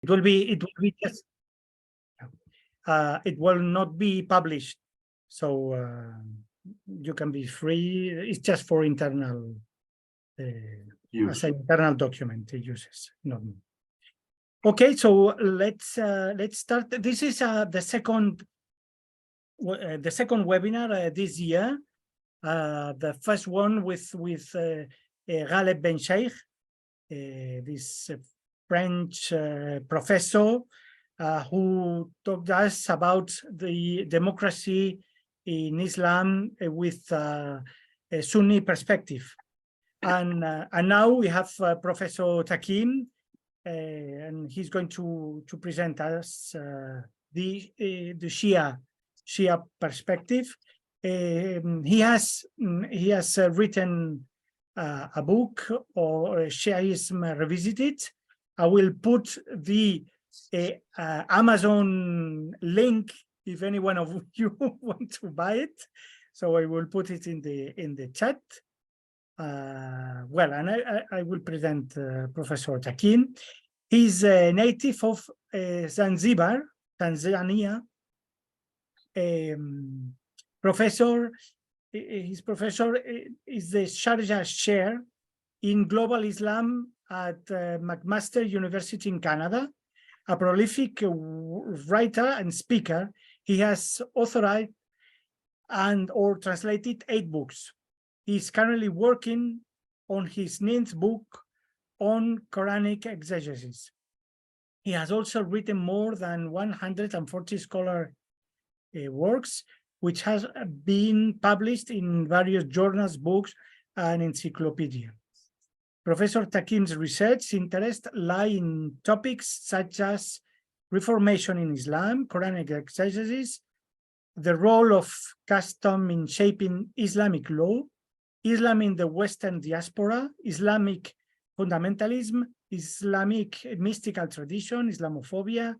It will be just, it will not be published. So you can be free. It's just for internal, as an internal document it uses. No. Okay, so let's start. This is the second webinar this year. The first one with Ghaleb Ben Sheikh, this French professor who talked to us about the democracy in Islam with a Sunni perspective. And now we have Professor Takim, and he's going to present us the Shia perspective. He has written a book, or Shi'ism Revisited. I will put the Amazon link if any one of you want to buy it. So I will put it in the chat. Well, and I will present Professor Takim. He's a native of Zanzibar, Tanzania. His professor is the Sharjah Chair in Global Islam at McMaster University in Canada. A prolific writer and speaker, he has authored or translated 8 books. He's currently working on his 9th book on Quranic exegesis. He has also written more than 140 scholar works, which has been published in various journals, books, and encyclopedias. Professor Takim's research interests lie in topics such as reformation in Islam, Quranic exegesis, the role of custom in shaping Islamic law, Islam in the Western diaspora, Islamic fundamentalism, Islamic mystical tradition, Islamophobia,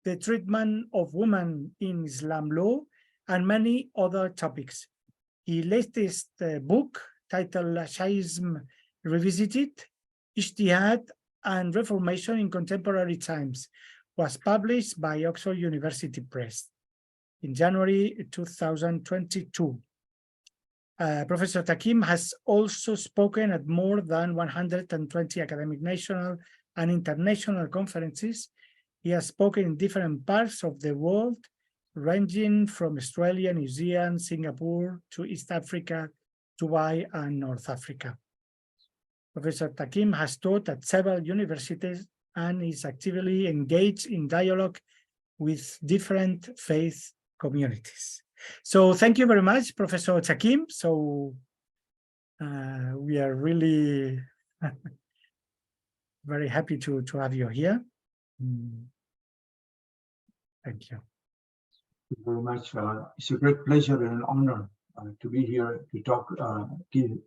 the treatment of women in Islam law, and many other topics. His latest book, titled Shi'ism Revisited, Ijtihad and Reformation in Contemporary Times, was published by Oxford University Press in January 2022. Professor Takim has also spoken at more than 120 academic national and international conferences. He has spoken in different parts of the world, ranging from Australia, New Zealand, Singapore, to East Africa, Dubai, and North Africa. Professor Takim has taught at several universities and is actively engaged in dialogue with different faith communities. So thank you very much, Professor Takim. So we are really very happy to have you here. Thank you. Thank you very much. It's a great pleasure and an honor to be here to talk in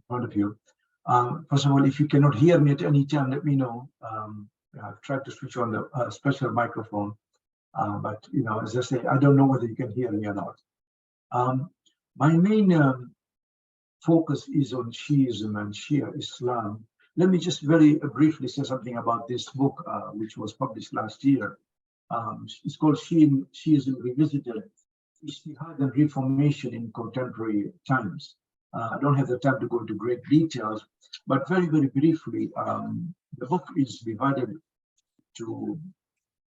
front of you. First of all, if you cannot hear me at any time, let me know. I've tried to switch on the special microphone, but you know, as I say, I don't know whether you can hear me or not. My main focus is on Shi'ism and Shia Islam. Let me just very briefly say something about this book, which was published last year. It's called Shi'ism Revisited, Ijtihad and Reformation in Contemporary Times. I don't have the time to go into great details, but very, very briefly, the book is divided to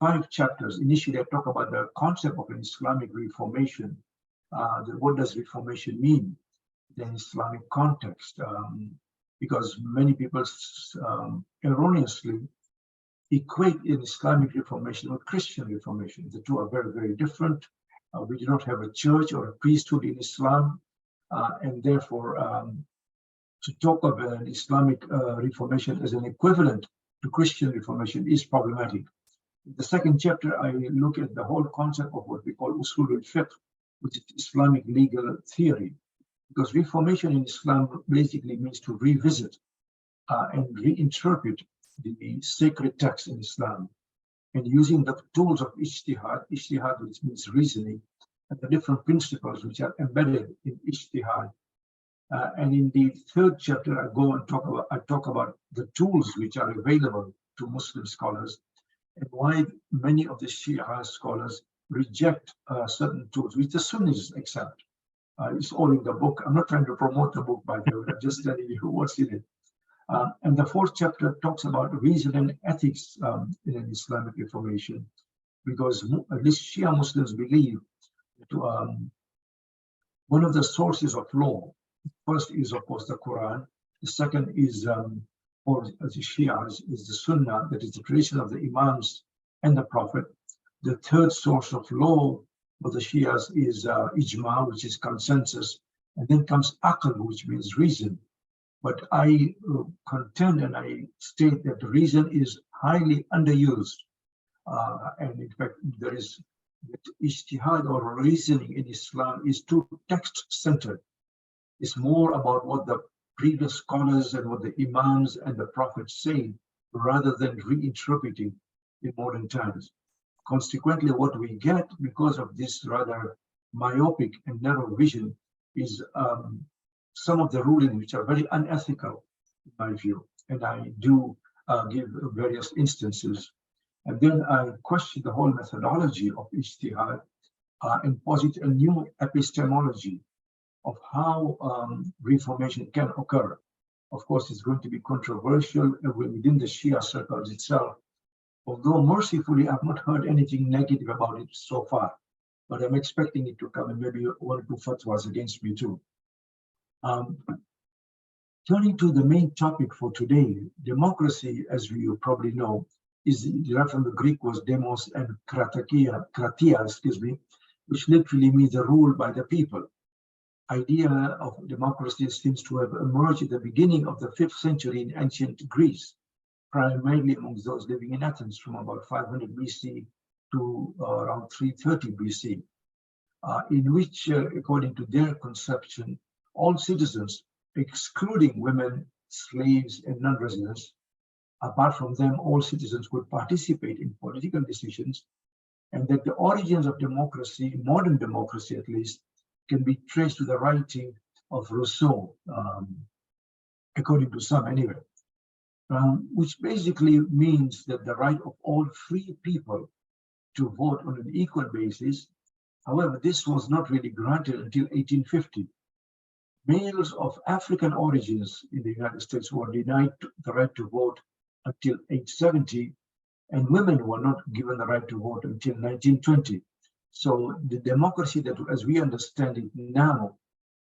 5 chapters. Initially, I talk about the concept of an Islamic reformation. What does reformation mean in an Islamic context? Because many people erroneously equate an Islamic reformation with Christian reformation. The two are very, very different. We do not have a church or a priesthood in Islam. And therefore, to talk of an Islamic reformation as an equivalent to Christian reformation is problematic. In the second chapter, I look at the whole concept of what we call usul al-fiqh, which is Islamic legal theory. Because reformation in Islam basically means to revisit and reinterpret the sacred text in Islam, and using the tools of ijtihad, which means reasoning, and the different principles which are embedded in ijtihad. And in the third chapter, I talk about the tools which are available to Muslim scholars, and why many of the Shia scholars reject certain tools which the Sunnis accept. It's all in the book. I'm not trying to promote the book, by the way, I'm just telling you what's in it. And the fourth chapter talks about reason and ethics in an Islamic reformation, because at least Shia Muslims believe that one of the sources of law, first is of course the Quran, the second is for the Shias is the Sunnah, that is the tradition of the Imams and the Prophet. The third source of law for the Shias is Ijma, which is consensus, and then comes Aql, which means reason. But I contend and I state that reason is highly underused. And in fact, there is Ijtihad or reasoning in Islam is too text-centered. It's more about what the previous scholars and what the Imams and the Prophets say, rather than reinterpreting in modern times. Consequently, what we get because of this rather myopic and narrow vision is some of the rulings which are very unethical, in my view. And I do give various instances. And then I question the whole methodology of Ijtihad and posit a new epistemology of how reformation can occur. Of course, it's going to be controversial within the Shia circles itself, although mercifully I've not heard anything negative about it so far, but I'm expecting it to come, and maybe one or two fatwas against me too. Turning to the main topic for today, democracy, as you probably know, is derived from the Greek was demos and kratia, which literally means the rule by the people. Idea of democracy seems to have emerged at the beginning of the 5th century in ancient Greece, primarily amongst those living in Athens from about 500 BC to around 330 BC, in which, according to their conception, all citizens, excluding women, slaves, and non-residents, apart from them, all citizens could participate in political decisions, and that the origins of democracy, modern democracy at least, can be traced to the writing of Rousseau, according to some anyway, which basically means that the right of all free people to vote on an equal basis. However, this was not really granted until 1850. Males of African origins in the United States were denied the right to vote until age 70, and women were not given the right to vote until 1920. So the democracy that, as we understand it now,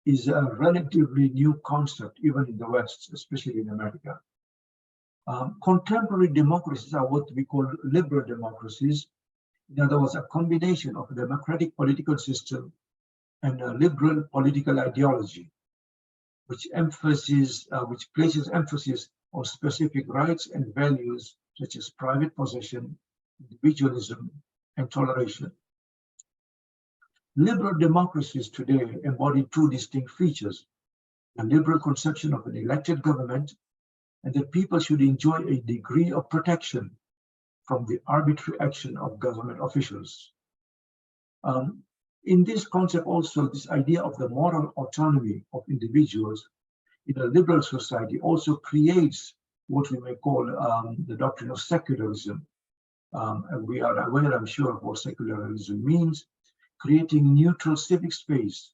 is a relatively new concept, even in the West, especially in America. Contemporary democracies are what we call liberal democracies. In other words, a combination of a democratic political system and a liberal political ideology, which places emphasis on specific rights and values such as private possession, individualism, and toleration. Liberal democracies today embody two distinct features: a liberal conception of an elected government, and that people should enjoy a degree of protection from the arbitrary action of government officials. In this concept also, this idea of the moral autonomy of individuals in a liberal society also creates what we may call the doctrine of secularism. And we are aware, I'm sure, of what secularism means: creating neutral civic space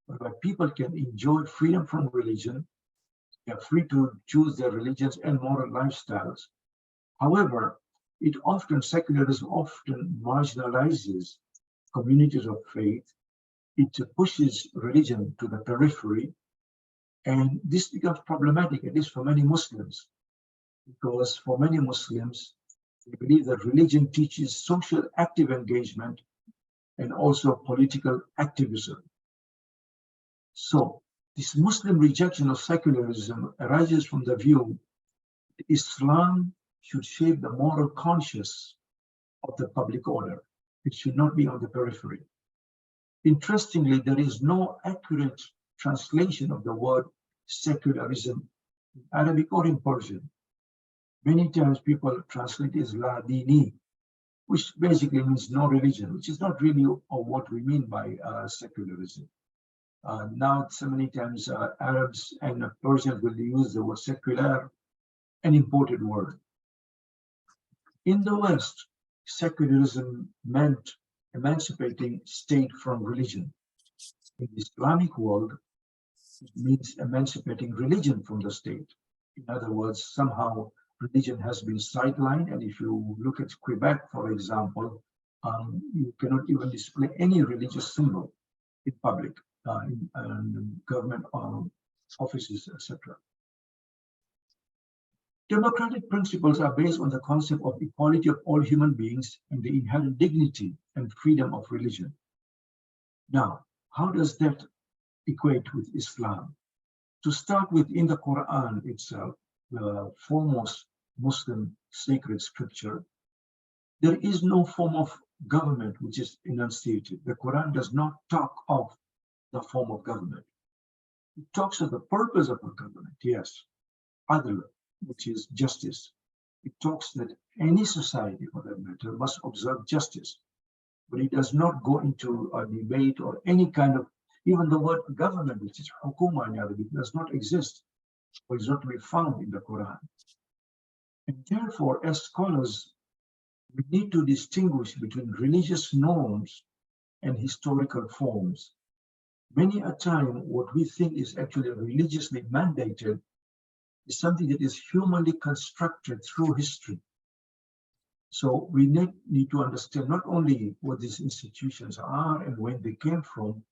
where people can enjoy freedom from religion. They are free to choose their religions and moral lifestyles. However, secularism often marginalizes communities of faith. It pushes religion to the periphery, and this becomes problematic, at least for many Muslims, because for many Muslims, they believe that religion teaches social active engagement and also political activism. So this Muslim rejection of secularism arises from the view that Islam should shape the moral conscience of the public order. It should not be on the periphery. Interestingly, there is no accurate translation of the word secularism in Arabic or in Persian. Many times people translate it as la dini, which basically means no religion, which is not really what we mean by secularism. Now, so many times Arabs and Persians will use the word secular, an imported word. In the West, secularism meant emancipating state from religion. In the Islamic world, it means emancipating religion from the state. In other words, somehow religion has been sidelined, and if you look at Quebec, for example, you cannot even display any religious symbol in public, in government offices, etc. Democratic principles are based on the concept of equality of all human beings and the inherent dignity and freedom of religion. Now, how does that equate with Islam? To start with, in the Quran itself, the foremost Muslim sacred scripture, there is no form of government which is enunciated. The Quran does not talk of the form of government. It talks of the purpose of a government, yes, adl, which is justice. It talks that any society, for that matter, must observe justice, but it does not go into a debate or any kind of, even the word government, which is hukuma in Arabic, does not exist or is not to be found in the Quran. And therefore, as scholars, we need to distinguish between religious norms and historical forms. Many a time, what we think is actually religiously mandated is something that is humanly constructed through history. So we need to understand not only what these institutions are and when they came from,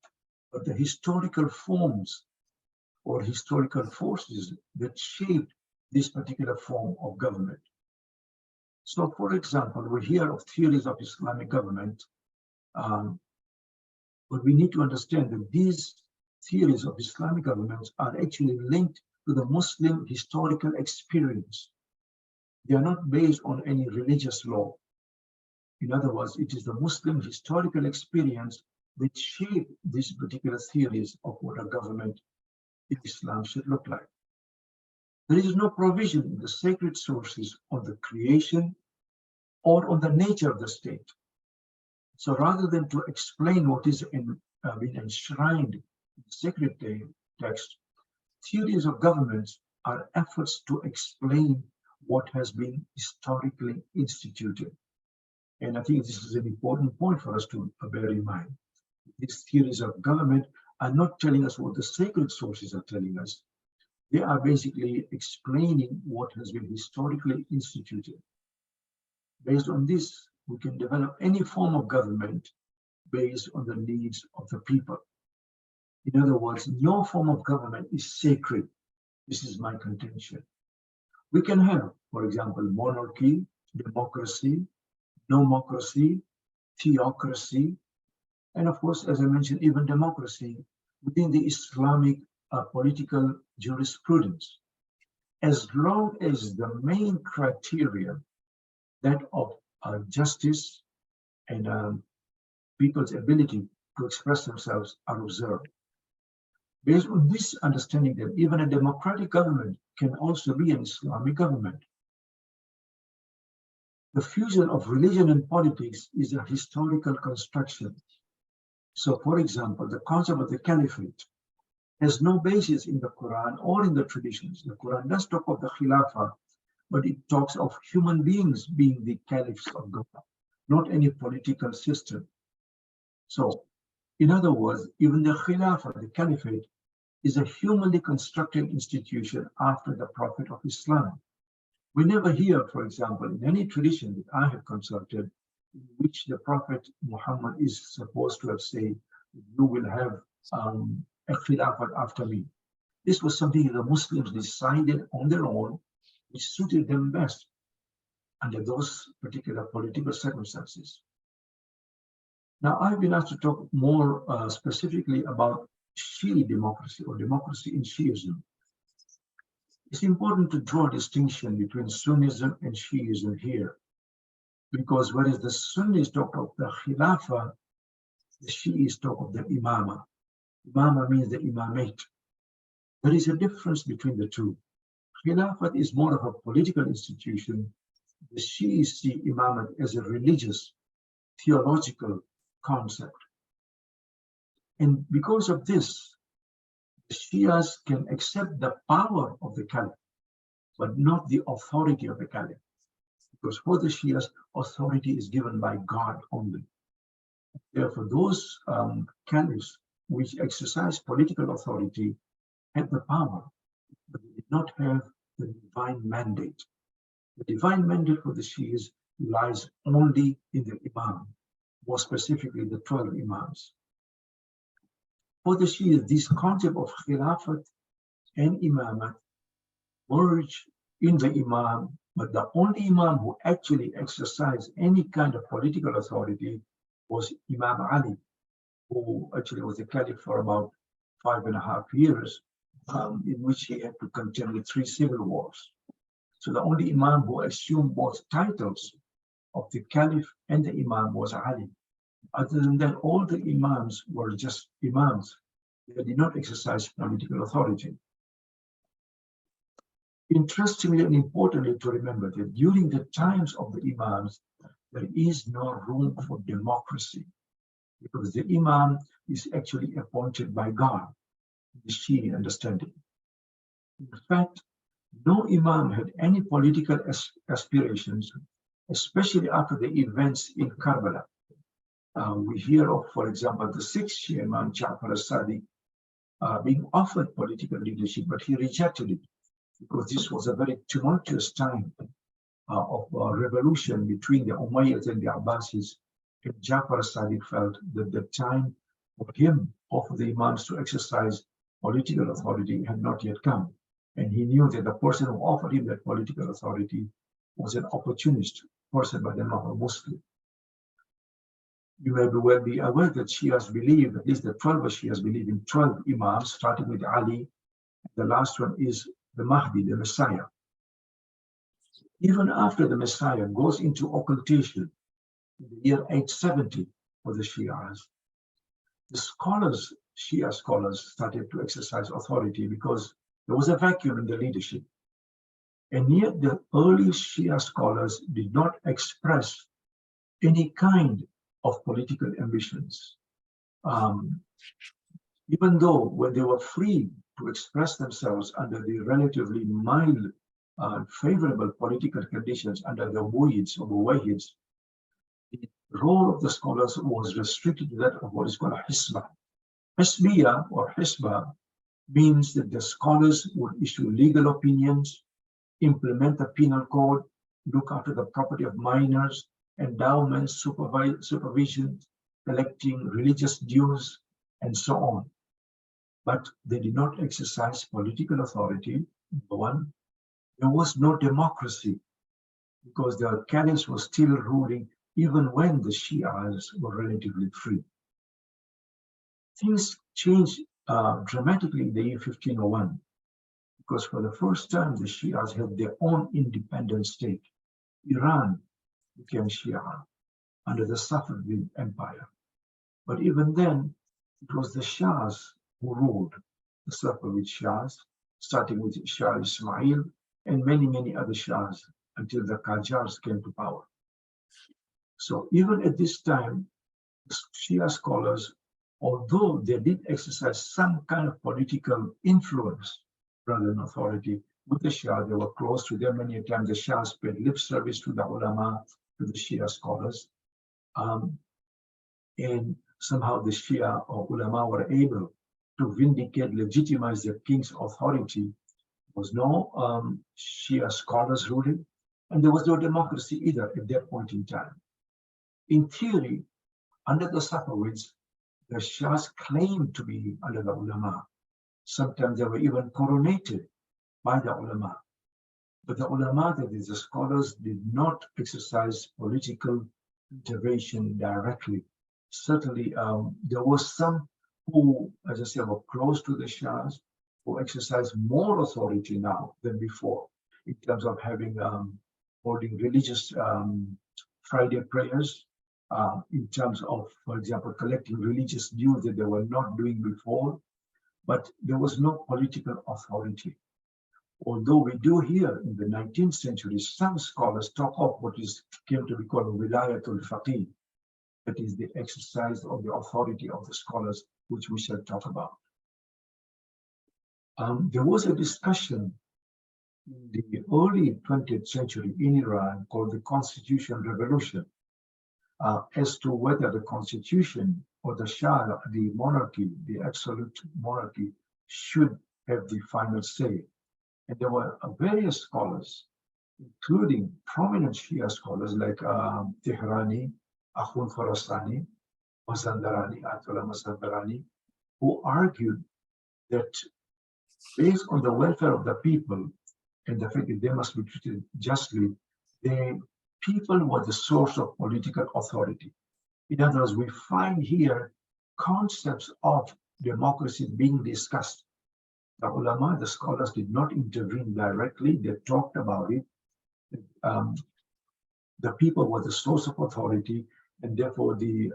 but the historical forms or historical forces that shaped this particular form of government. So, for example, we hear of theories of Islamic government, but we need to understand that these theories of Islamic governments are actually linked to the Muslim historical experience. They are not based on any religious law. In other words, it is the Muslim historical experience that shape these particular theories of what a government in Islam should look like. There is no provision in the sacred sources on the creation or on the nature of the state. So rather than to explain what is been enshrined in the sacred text, theories of governments are efforts to explain what has been historically instituted. And I think this is an important point for us to bear in mind. These theories of government are not telling us what the sacred sources are telling us. They are basically explaining what has been historically instituted. Based on this, we can develop any form of government based on the needs of the people. In other words, no form of government is sacred. This is my contention. We can have, for example, monarchy, democracy, nomocracy, theocracy, and of course, as I mentioned, even democracy within the Islamic political jurisprudence, as long as the main criteria, that of justice and people's ability to express themselves, are observed. Based on this understanding that even a democratic government can also be an Islamic government. The fusion of religion and politics is a historical construction. So, for example, the concept of the caliphate has no basis in the Quran or in the traditions. The Quran does talk of the Khilafah, but it talks of human beings being the caliphs of God, not any political system. So, in other words, even the Khilafah, the caliphate, is a humanly constructed institution after the Prophet of Islam. We never hear, for example, in any tradition that I have consulted, in which the Prophet Muhammad is supposed to have said, you will have a khilafat after me. This was something the Muslims decided on their own, which suited them best under those particular political circumstances. Now, I've been asked to talk more specifically about Shi'i democracy or democracy in Shi'ism. It's important to draw a distinction between Sunnism and Shi'ism here, because whereas the Sunnis talk of the Khilafah, the Shi'is talk of the Imama. Imama means the imamate. There is a difference between the two. Khilafat is more of a political institution. The Shi'is see Imamate as a religious, theological concept. And because of this, the Shias can accept the power of the Caliph, but not the authority of the Caliph. because for the Shias, authority is given by God only. Therefore, those caliphs which exercise political authority had the power, but they did not have the divine mandate. The divine mandate for the Shias lies only in the Imam, more specifically the 12 Imams. For the Shias, this concept of Khilafat and Imamat merge in the Imam, but the only Imam who actually exercised any kind of political authority was Imam Ali, who actually was the caliph for about 5.5 years, in which he had to contend with 3 civil wars. So the only Imam who assumed both titles of the caliph and the Imam was Ali. Other than that, all the Imams were just Imams. They did not exercise political authority. Interestingly and importantly to remember that during the times of the Imams, there is no room for democracy, because the Imam is actually appointed by God, the Shi'i understanding. In fact, no Imam had any political aspirations, especially after the events in Karbala. We hear of, for example, the 6th Shia Imam, Ja'far al-Sadiq, being offered political leadership, but he rejected it because this was a very tumultuous time of revolution between the Umayyads and the Abbasids. And Ja'far al-Sadiq felt that the time for him, or for the Imams, to exercise political authority had not yet come. And he knew that the person who offered him that political authority was an opportunist person by the name of a Muslim. You may well be aware that Shias believe, at least the 12 Shias believe in 12 Imams, starting with Ali. The last one is the Mahdi, the Messiah. Even after the Messiah goes into occultation in the year 870 for the Shias, the scholars, Shia scholars, started to exercise authority because there was a vacuum in the leadership. And yet the early Shia scholars did not express any kind of political ambitions. Even though when they were free to express themselves under the relatively mild, favorable political conditions under the Umayyads or Wahids, the role of the scholars was restricted to that of what is called a Hisbah. Hisbiyah or Hisbah means that the scholars would issue legal opinions, implement the penal code, look after the property of minors, endowments, supervision, collecting religious dues, and so on. But they did not exercise political authority. Number one, there was no democracy because the caliphs were still ruling even when the Shias were relatively free. Things changed dramatically in the year 1501 because for the first time the Shias had their own independent state. Iran became Shia under the Safavid Empire. But even then, it was the Shahs who ruled, the Safavid Shahs, starting with Shah Ismail and many, many other Shahs until the Qajars came to power. So even at this time, Shia scholars, although they did exercise some kind of political influence rather than authority with the Shah, they were close to them. Many times the Shahs paid lip service to the ulama, to the Shia scholars. And somehow the Shia or ulama were able to vindicate, legitimize their king's authority. There was no Shia scholars ruling, and there was no democracy either at that point in time. In theory, under the Safavids, the Shahs claimed to be under the ulama. Sometimes they were even coronated by the ulama. But the ulama, that is the scholars, did not exercise political intervention directly. Certainly, there was some who, as I said, were close to the Shahs, who exercise more authority now than before in terms of having holding religious Friday prayers, in terms of, for example, collecting religious dues that they were not doing before, but there was no political authority. Although we do hear in the 19th century, some scholars talk of what came to be called Liyakat Takim, that is the exercise of the authority of the scholars, which we shall talk about. There was a discussion in the early 20th century in Iran called the Constitution Revolution, as to whether the constitution or the Shah, the monarchy, the absolute monarchy, should have the final say. And there were various scholars, including prominent Shia scholars like Tehrani, Akhund Khorasani, Mazandarani, Ayatollah Mazandarani, who argued that based on the welfare of the people and the fact that they must be treated justly, the people were the source of political authority. In other words, we find here concepts of democracy being discussed. The ulama, the scholars, did not intervene directly. They talked about it. The people were the source of authority, and therefore the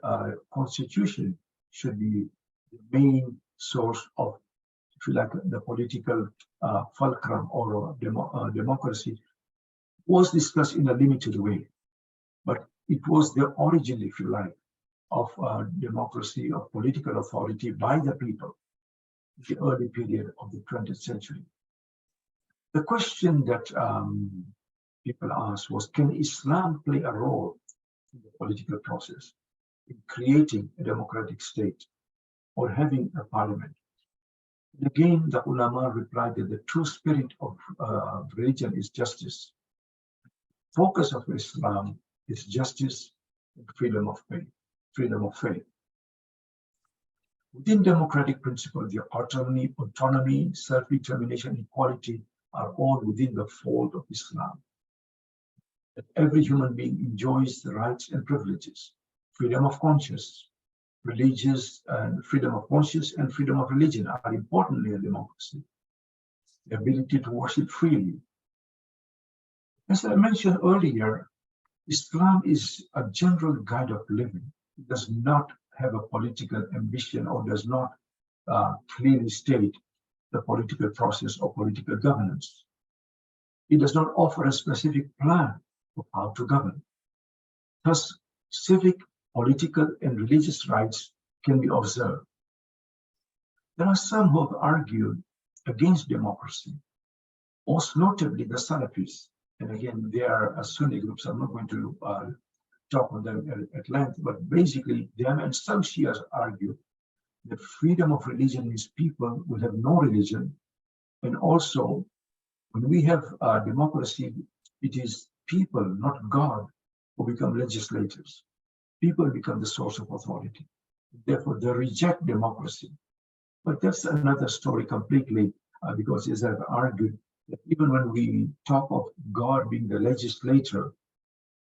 constitution should be the main source of, if you like, the political fulcrum or democracy. Was discussed in a limited way, but it was the origin, if you like, of democracy, of political authority by the people in the early period of the 20th century. The question that people asked was, can Islam play a role in the political process in creating a democratic state or having a parliament? And again, the ulama replied that the true spirit of religion is justice. Focus of Islam is justice and freedom of faith. Within democratic principles, the autonomy, self-determination, equality are all within the fold of Islam. That every human being enjoys the rights and privileges, freedom of conscience, freedom of conscience and freedom of religion are important in a democracy. The ability to worship freely. As I mentioned earlier, Islam is a general guide of living. It does not have a political ambition or does not clearly state the political process or political governance. It does not offer a specific plan of how to govern. Thus, civic, political, and religious rights can be observed. There are some who have argued against democracy, most notably the Salafis. And again, they are Sunni groups. I'm not going to talk on them at length, but basically, them and some Shias argue that freedom of religion means people will have no religion. And also, when we have democracy, it is people, not God, who become legislators. People become the source of authority. Therefore, they reject democracy. But that's another story completely, because as I've argued, that even when we talk of God being the legislator,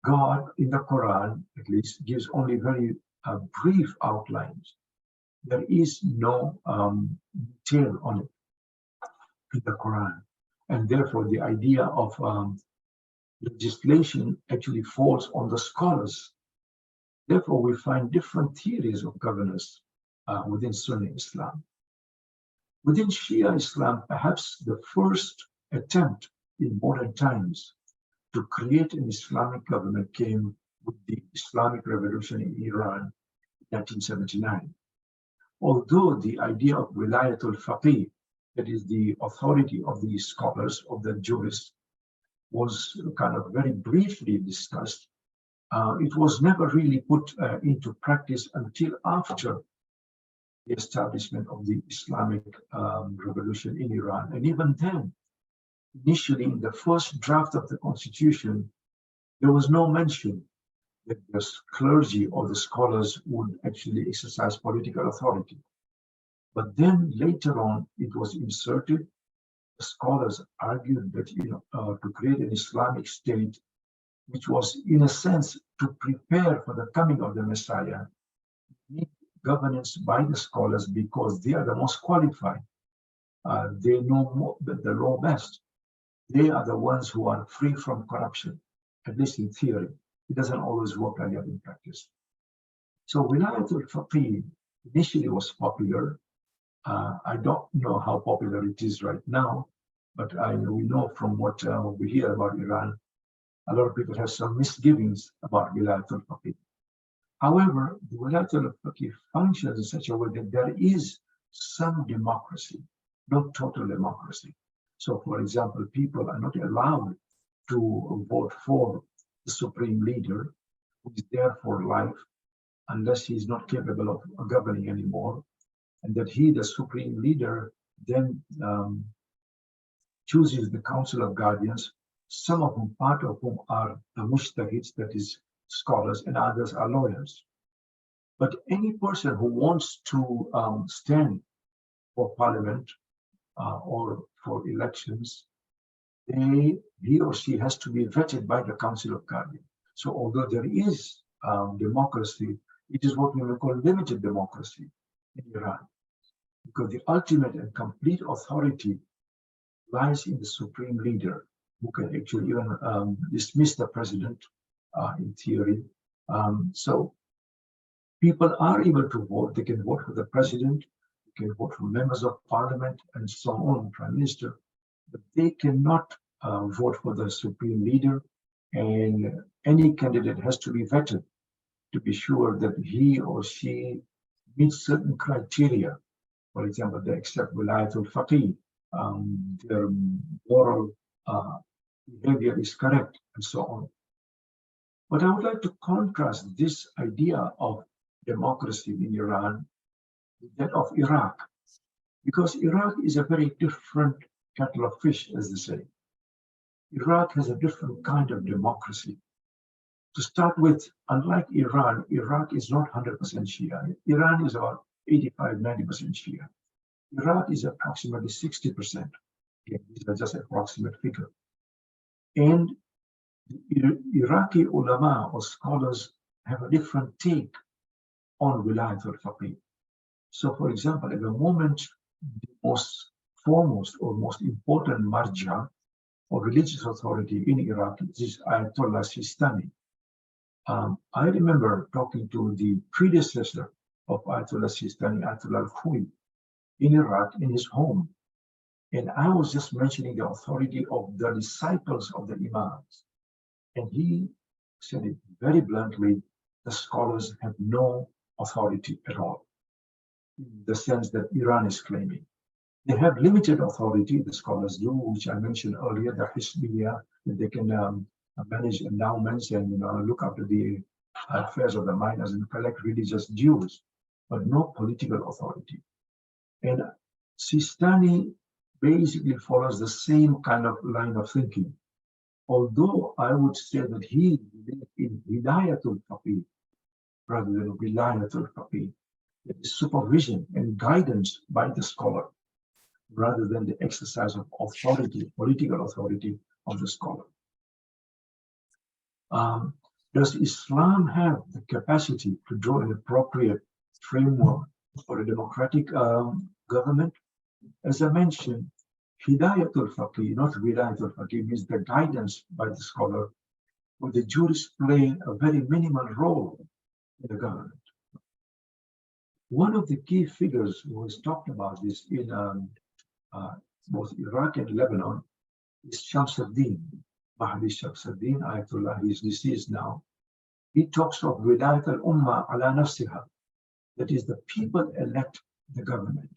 God in the Quran, at least, gives only very brief outlines. There is no detail on it in the Quran. And therefore, the idea of legislation actually falls on the scholars. Therefore, we find different theories of governance within Sunni Islam. Within Shia Islam, perhaps the first attempt in modern times to create an Islamic government came with the Islamic Revolution in Iran in 1979. Although the idea of Wilayatul Faqih, that is the authority of the scholars, of the jurists, was kind of very briefly discussed, it was never really put into practice until after the establishment of the Islamic Revolution in Iran. And even then, initially in the first draft of the constitution, there was no mention that the clergy or the scholars would actually exercise political authority. But then later on, it was inserted. The scholars argued that to create an Islamic state, which was in a sense to prepare for the coming of the Messiah, need governance by the scholars because they are the most qualified. They know the law best. They are the ones who are free from corruption, at least in theory. It doesn't always work like that in practice. So Wilayatul Faqih initially was popular. I don't know how popular it is right now, but we know from what we hear about Iran, a lot of people have some misgivings about Wilayatul Faqih. However, the Wilayatul Faqih functions in such a way that there is some democracy, not total democracy. So, for example, people are not allowed to vote for the supreme leader who is there for life unless he is not capable of governing anymore, and that he, the supreme leader, then chooses the council of guardians, some of whom, part of whom are the mushtahids, that is scholars, and others are lawyers. But any person who wants to stand for parliament or for elections, he or she has to be vetted by the council of guardians. So although there is democracy, it is what we will call limited democracy in Iran, because the ultimate and complete authority lies in the supreme leader, who can actually even dismiss the president in theory. So people are able to vote. They can vote for the president, they can vote for members of parliament, and so on, prime minister, but they cannot vote for the supreme leader, and any candidate has to be vetted to be sure that he or she meets certain criteria. For example, they accept wilayatul faqih, their moral behavior is correct, and so on. But I would like to contrast this idea of democracy in Iran with that of Iraq, because Iraq is a very different kettle of fish, as they say. Iraq has a different kind of democracy. To start with, unlike Iran, Iraq is not 100% Shia. Iran is about 85–90% Shia. Iraq is approximately 60%. Again, these are just approximate figure. And Iraqi ulama or scholars have a different take on wilayat al-faqih. So, for example, at the moment, the most foremost or most important marja or religious authority in Iraq is Ayatollah Sistani. I remember talking to the predecessor of Ayatollah Sistani, Ayatollah al-Khoury, in Iraq, in his home. And I was just mentioning the authority of the disciples of the Imams. And he said it very bluntly, the scholars have no authority at all, in the sense that Iran is claiming. They have limited authority, the scholars do, which I mentioned earlier, the Hizbiyya, that they can manage endowments and look after the affairs of the minors and collect religious dues, but no political authority. And Sistani basically follows the same kind of line of thinking, although I would say that he believed in hidayatul faqih rather than wilayatul faqih, that is supervision and guidance by the scholar, rather than the exercise of authority, political authority of the scholar. Does Islam have the capacity to draw an appropriate framework for a democratic government? As I mentioned, hidayatul faqih, not wilayatul faqih, means the guidance by the scholar, with the jurists playing a very minimal role in the government. One of the key figures who has talked about this in both Iraq and Lebanon is Shamsuddin, Mahdi Shamsuddin, Ayatollah. He is deceased now. He talks of wilayat al-ummah ala nafsiha, that is, the people elect the government.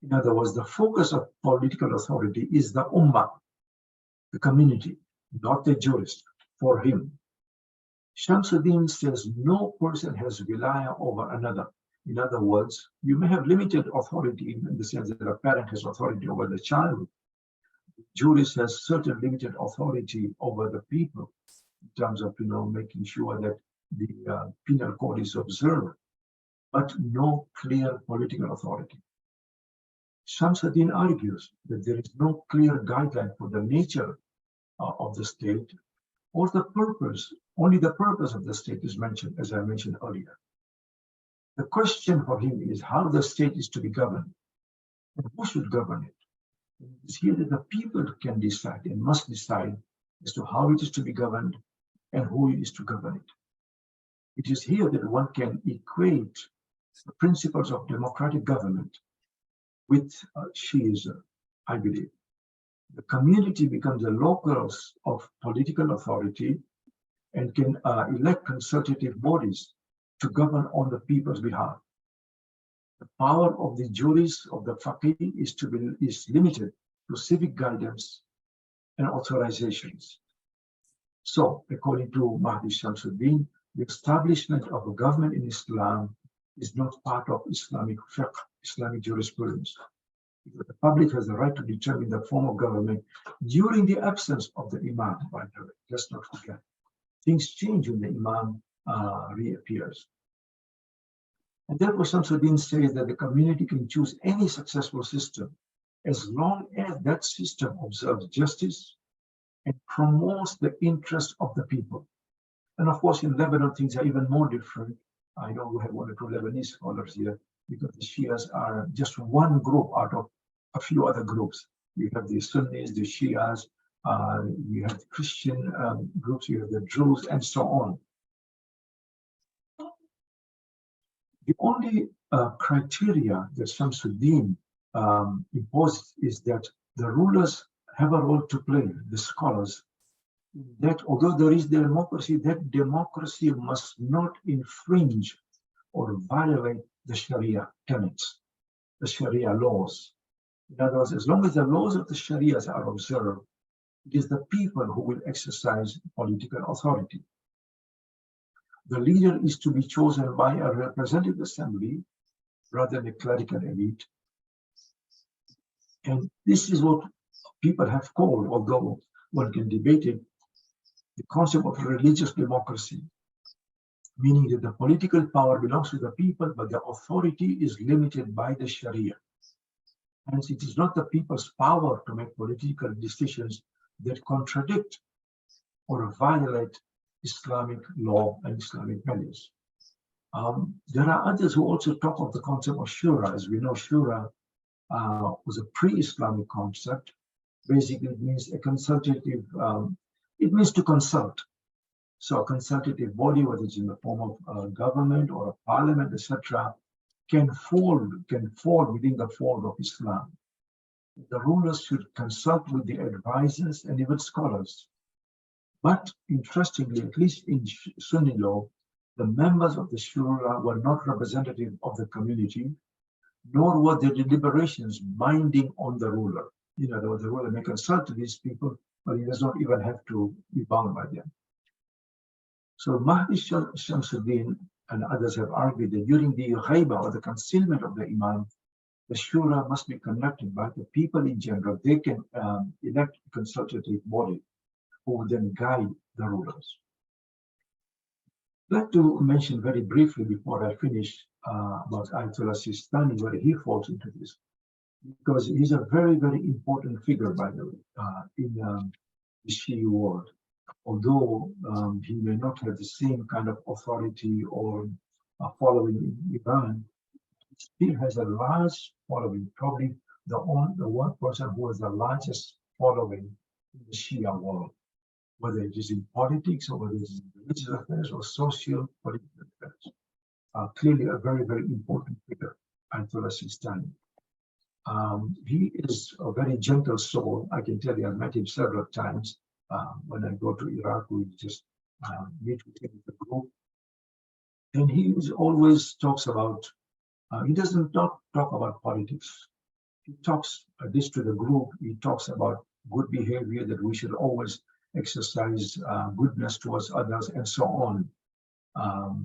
In other words, the focus of political authority is the ummah, the community, not the jurist, for him. Shamsuddin says no person has wilaya over another. In other words, you may have limited authority in the sense that a parent has authority over the child. The jurist has certain limited authority over the people in terms of making sure that the penal code is observed, but no clear political authority. Shamsuddin argues that there is no clear guideline for the nature of the state or the purpose. Only the purpose of the state is mentioned, as I mentioned earlier. The question for him is how the state is to be governed and who should govern it. It's here that the people can decide and must decide as to how it is to be governed and who is to govern it. It is here that one can equate the principles of democratic government with Shi'ism, I believe. The community becomes the locus of political authority and can elect consultative bodies to govern on the people's behalf. The power of the jurists of the faqih is limited to civic guidance and authorizations. So, according to Mahdi Shamsuddin, the establishment of a government in Islam is not part of Islamic fiqh, Islamic jurisprudence. The public has the right to determine the form of government during the absence of the Imam, by the way. Let's not forget. Things change when the Imam reappears. And therefore, Shamsuddin says that the community can choose any successful system as long as that system observes justice and promotes the interests of the people. And of course, in Lebanon, things are even more different. I know we have one or two Lebanese scholars here, because the Shias are just one group out of a few other groups. You have the Sunnis, the Shias, you have the Christian groups, you have the Druze, and so on. The only criteria that Shamsuddin imposes is that the rulers have a role to play, the scholars, that although there is democracy, that democracy must not infringe or violate the Sharia tenets, the Sharia laws. In other words, as long as the laws of the Sharias are observed, it is the people who will exercise political authority. The leader is to be chosen by a representative assembly rather than a clerical elite. And this is what people have called, although one can debate it, the concept of religious democracy, meaning that the political power belongs to the people, but the authority is limited by the Sharia. Hence, it is not the people's power to make political decisions that contradict or violate Islamic law and Islamic values. There are others who also talk of the concept of shura. As we know, shura was a pre-Islamic concept. Basically, it means a consultative, it means to consult. So a consultative body, whether it's in the form of a government or a parliament, etc., can fall within the fold of Islam. The rulers should consult with the advisors and even scholars. But interestingly, at least in Sunni law, the members of the Shura were not representative of the community, nor were their deliberations binding on the ruler. In other words, the ruler may consult these people, but he does not even have to be bound by them. So Mahdi Shamsuddin and others have argued that during the ghaiba, or the concealment of the Imam, the Shura must be conducted by the people in general. They can elect a consultative body who will then guide the rulers. I'd like to mention very briefly before I finish about Ayatollah Sistani, where he falls into this, because he's a very, very important figure, by the way, in the Shi'i world. Although he may not have the same kind of authority or following in Iran, he still has a large following, probably the one person who has the largest following in the Shia world, whether it is in politics or whether it is in religious affairs or social political affairs. Clearly a very, very important figure, Ayatollah Sistani. He is a very gentle soul. I can tell you, I've met him several times. When I go to Iraq, we just meet with him in the group. And he always talks about, he doesn't talk about politics. He talks this to the group. He talks about good behavior, that we should always exercise goodness towards others and so on.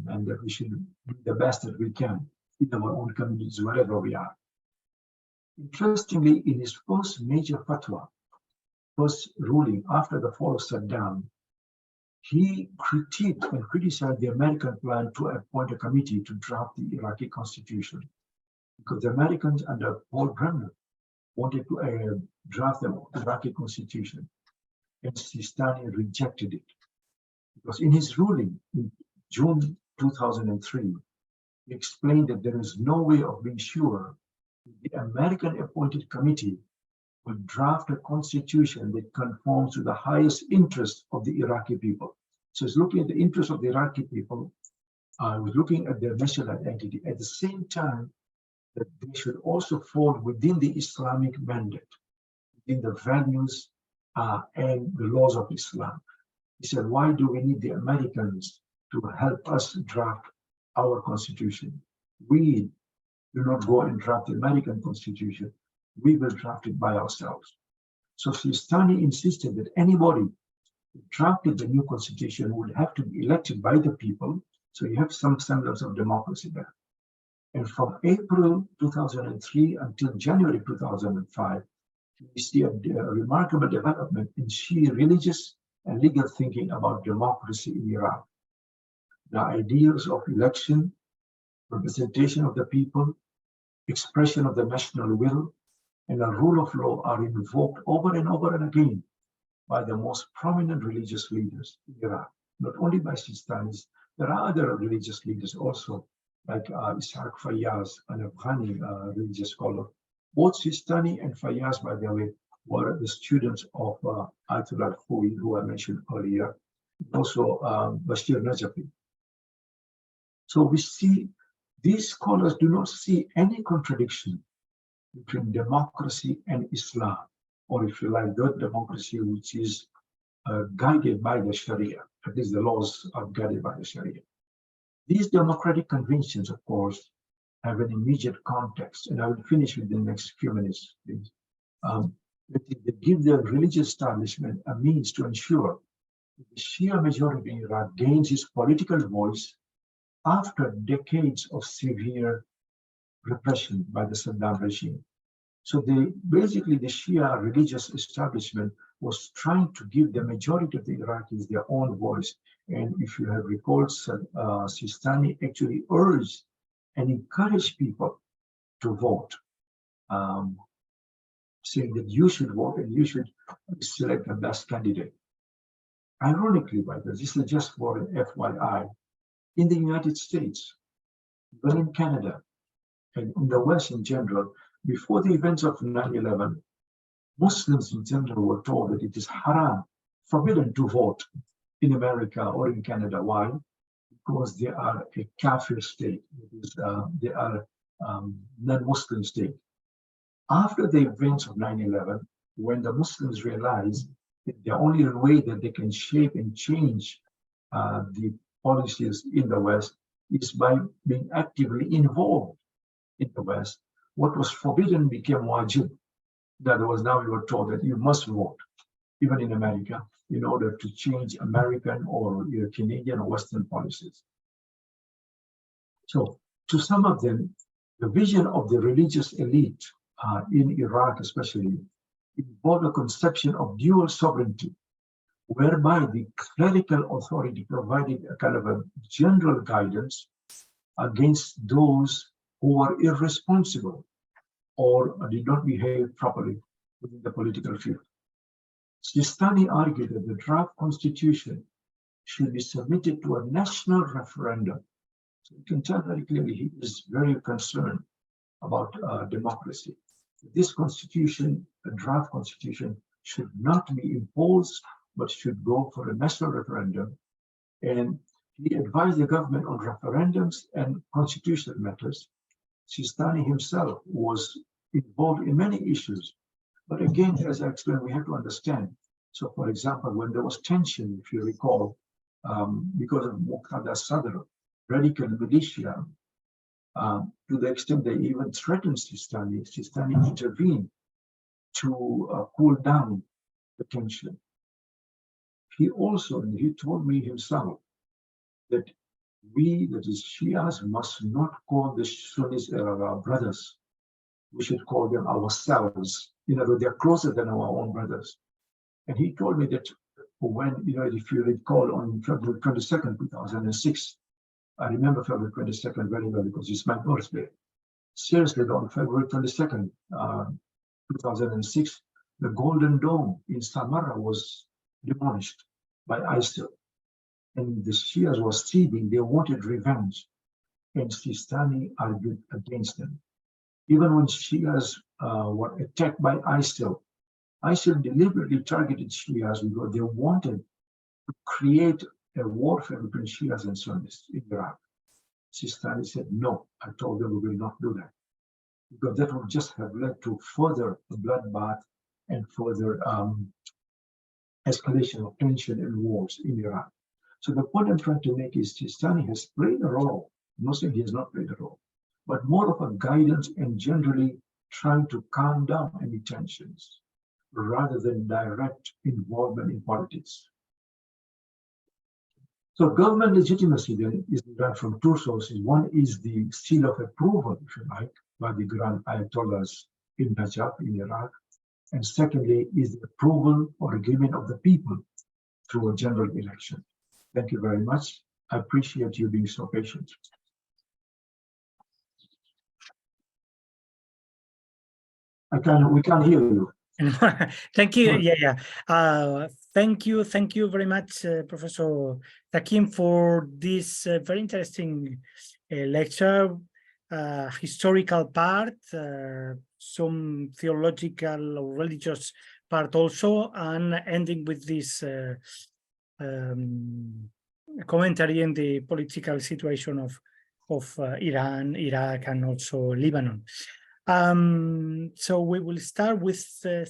And that we should do the best that we can in our own communities, wherever we are. Interestingly, in his first major fatwa, first ruling after the fall of Saddam, he critiqued and criticized the American plan to appoint a committee to draft the Iraqi constitution, because the Americans under Paul Bremer wanted to draft the Iraqi constitution, and Sistani rejected it. Because in his ruling in June 2003, he explained that there is no way of being sure the American appointed committee will draft a constitution that conforms to the highest interest of the Iraqi people. So it's looking at the interest of the Iraqi people, was looking at their national identity. At the same time, that they should also fall within the Islamic mandate, within the values and the laws of Islam. He said, why do we need the Americans to help us draft our constitution? We do not go and draft the American constitution. We will draft it by ourselves. So Sistani insisted that anybody who drafted the new constitution would have to be elected by the people. So you have some semblance of democracy there. And from April 2003 until January 2005, we see a remarkable development in Shia religious and legal thinking about democracy in Iraq. The ideas of election, representation of the people, expression of the national will, and a rule of law are invoked over and over and again by the most prominent religious leaders in Iraq, not only by Sistanis. There are other religious leaders also, like Ishaq Fayyaz, an Afghani religious scholar. Both Sistani and Fayyaz, by the way, were the students of Ayatollah Khoui, who I mentioned earlier, also Bashir Najafi. So we see these scholars do not see any contradiction between democracy and Islam, or if you like, that democracy which is guided by the Sharia, at least the laws are guided by the Sharia. These democratic conventions, of course, have an immediate context, and I will finish with the next few minutes, please. They give the religious establishment a means to ensure that the Shia majority in Iraq gains its political voice after decades of severe repression by the Saddam regime. So basically the Shia religious establishment was trying to give the majority of the Iraqis their own voice. And if you have recalled, Sistani actually urged and encouraged people to vote, saying that you should vote and you should select the best candidate. Ironically, by the way, this is just for an FYI, in the United States, but in Canada, and in the West in general, before the events of 9/11, Muslims in general were told that it is haram, forbidden to vote in America or in Canada. Why? Because they are a kafir state. They are non-Muslim state. After the events of 9/11, when the Muslims realized that the only way that they can shape and change the policies in the West is by being actively involved in the West, what was forbidden became wajib. In other words, now you were told that you must vote, even in America, in order to change American or Canadian or Western policies. So to some of them, the vision of the religious elite in Iraq especially involved a conception of dual sovereignty, whereby the clerical authority provided a kind of a general guidance against those who were irresponsible or did not behave properly within the political field. Sistani argued that the draft constitution should be submitted to a national referendum. So you can tell very clearly he is very concerned about democracy. This constitution, a draft constitution, should not be imposed, but should go for a national referendum. And he advised the government on referendums and constitutional matters. Sistani himself was involved in many issues. But again, as I explained, we have to understand. So for example, when there was tension, if you recall, because of Muqtada Sadr, radical militia, to the extent they even threatened Sistani, Sistani intervened to cool down the tension. He also, and he told me himself, that we, that is Shias, must not call the Sunnis our brothers. We should call them ourselves. You know, they're closer than our own brothers. And he told me that when, if you recall, on February 22nd, 2006, I remember February 22nd very well because it's my birthday. Seriously, on February 22nd, 2006, the Golden Dome in Samarra was demolished by ISIL. And the Shias were seething, they wanted revenge. And Sistani argued against them. Even when Shias were attacked by ISIL, ISIL deliberately targeted Shias because they wanted to create a warfare between Shias and Sunnis in Iraq. Sistani said, no, I told them we will not do that. Because that would just have led to further bloodbath and further escalation of tension and wars in Iraq. So the point I'm trying to make is Sistani has played a role. I'm not saying he has not played a role, but more of a guidance and generally trying to calm down any tensions. rather than direct involvement in politics. So government legitimacy then is derived from two sources. One is the seal of approval, if you like, by the Grand Ayatollahs in Najaf in Iraq. And secondly is the approval or agreement of the people through a general election. Thank you very much. I appreciate you being so patient. We can't hear you. Thank you. Yeah. Thank you very much, Professor Takim, for this very interesting lecture, historical part, some theological or religious part also, and ending with this commentary in the political situation of Iran, Iraq, and also Lebanon. So we will start with the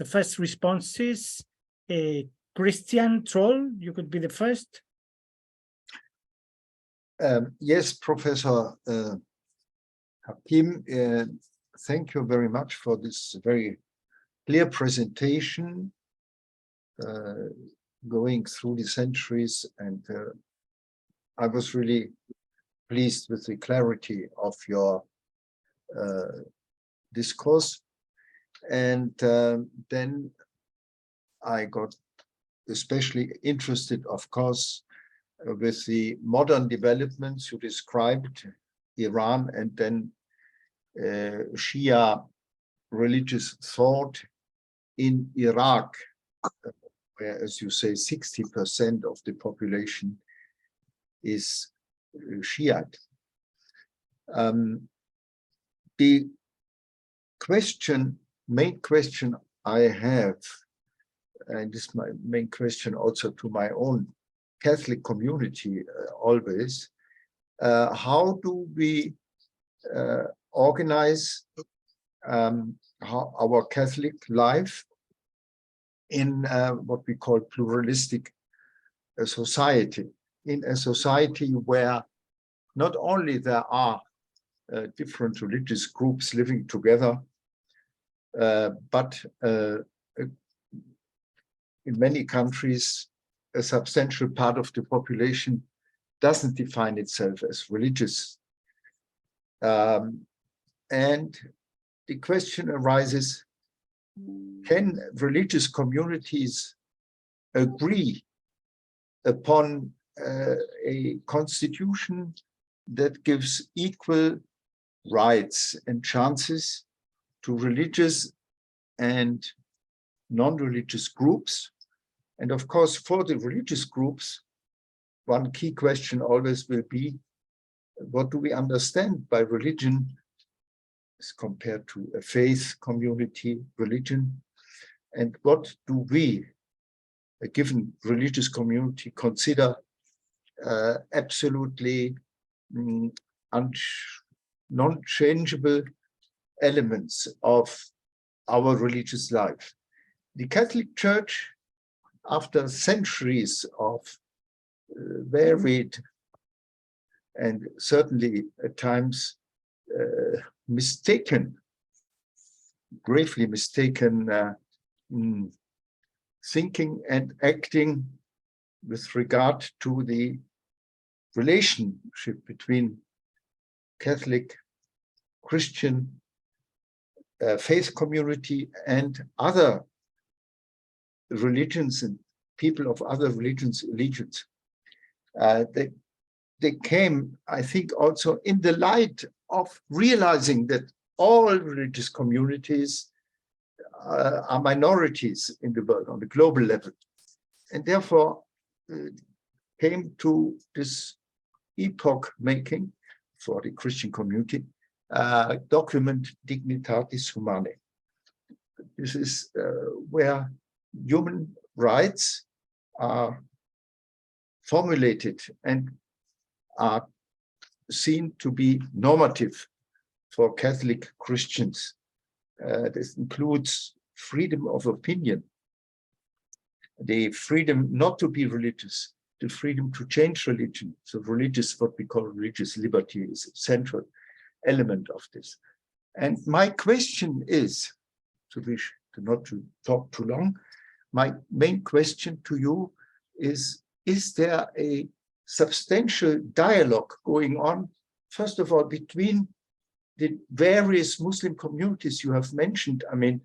first responses. Christian Troll, you could be the first. Yes, Professor Hakim, thank you very much for this very clear presentation, going through the centuries, and I was really pleased with the clarity of your discourse. And then I got especially interested, of course, with the modern developments you described, Iran, and then Shia religious thought in Iraq, where, as you say, 60% of the population is Shiite. The main question I have, and this is my main question also to my own Catholic community always, how do we organize our Catholic life in what we call pluralistic society, in a society where not only there are different religious groups living together, but in many countries, a substantial part of the population doesn't define itself as religious. And the question arises, can religious communities agree upon a constitution that gives equal rights and chances to religious and non-religious groups? And of course, for the religious groups, one key question always will be, what do we understand by religion as compared to a faith community religion? And what do we, a given religious community, consider absolutely non-changeable elements of our religious life? The Catholic Church, after centuries of varied and certainly at times gravely mistaken thinking and acting with regard to the relationship between Catholic, Christian, faith community and other religions and people of other religions, allegiance. They came, I think, also in the light of realizing that all religious communities are minorities in the world on the global level, and therefore came to this epoch making for the Christian community document Dignitatis Humanae. This is where human rights are formulated and are seen to be normative for Catholic Christians. This includes freedom of opinion, the freedom not to be religious, the freedom to change religion. So religious, what we call religious liberty, is a central element of this. And my question is, to be not to talk too long, my main question to you is there a substantial dialogue going on, first of all, between the various Muslim communities you have mentioned? I mean,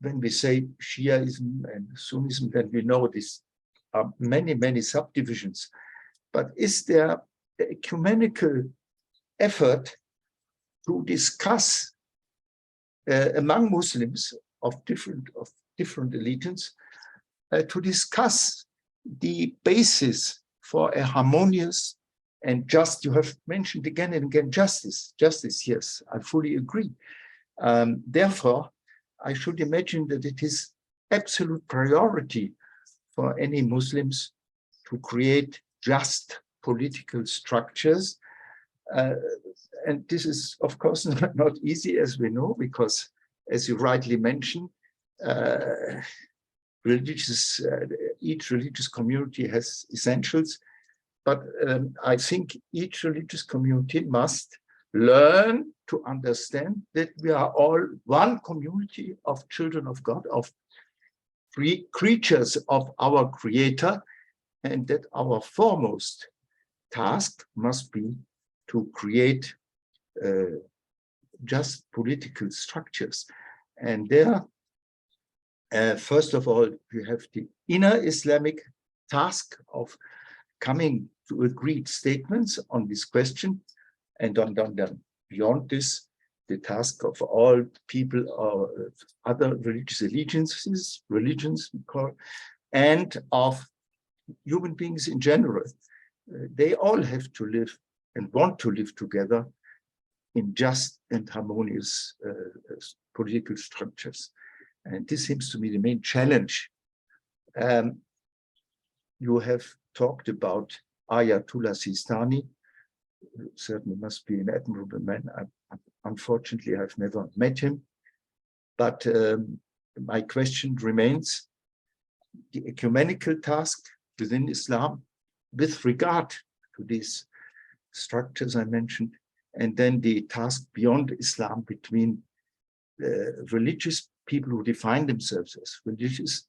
when we say Shi'ism and Sunnism, then we know this are many, many subdivisions. But is there an ecumenical effort to discuss among Muslims of different allegiance, to discuss the basis for a harmonious and just, you have mentioned again and again, justice, yes, I fully agree. Therefore, I should imagine that it is absolute priority for any Muslims to create just political structures. And this is, of course, not easy, as we know, because, as you rightly mentioned, each religious community has essentials. But I think each religious community must learn to understand that we are all one community of children of God, of free creatures of our Creator, and that our foremost task must be to create just political structures. And there, first of all, we have the inner Islamic task of coming to agreed statements on this question, and on beyond this, the task of all people or other religious allegiances, religions we call, and of human beings in general. They all have to live and want to live together in just and harmonious political structures. And this seems to me the main challenge. You have talked about Ayatollah Sistani. Certainly must be an admirable man. Unfortunately, I've never met him. But my question remains, the ecumenical task within Islam with regard to these structures I mentioned, and then the task beyond Islam between religious people who define themselves as religious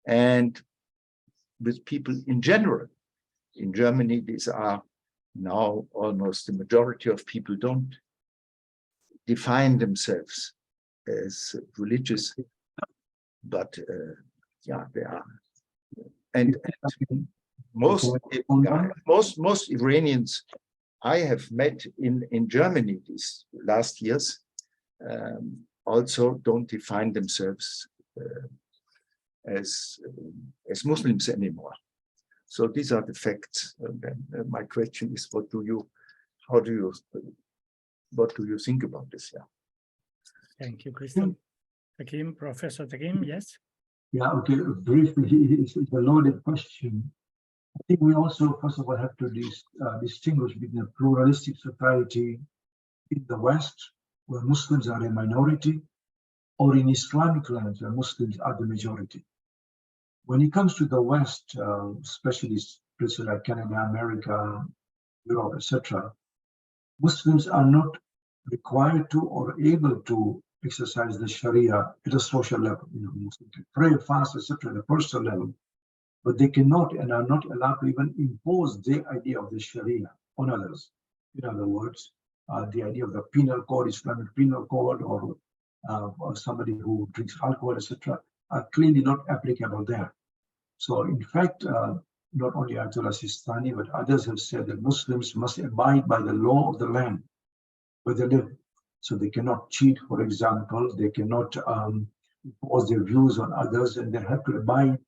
and with people in general. In Germany, these are now almost the majority of people don't define themselves as religious, but yeah, they are. And most Iranians I have met in Germany these last years also don't define themselves as Muslims anymore. So these are the facts. And my question is, what do you think about this? Yeah. Thank you, Christian. Takim, Professor Takim, yes? Yeah, okay, briefly, it's a loaded question. I think we also, first of all, have to distinguish between a pluralistic society in the West, where Muslims are a minority, or in Islamic lands, where Muslims are the majority. When it comes to the West, especially places like Canada, America, Europe, etc., Muslims are not required to or able to exercise the Sharia at a social level. You know, Muslims can pray, fast, etc., at a personal level, but they cannot and are not allowed to even impose their idea of the Sharia on others. In other words, the idea of the penal code, Islamic penal code, or somebody who drinks alcohol, etc., are clearly not applicable there. So, in fact, not only Ayatollah Sistani, but others have said that Muslims must abide by the law of the land where they live. So they cannot cheat, for example, they cannot impose their views on others, and they have to abide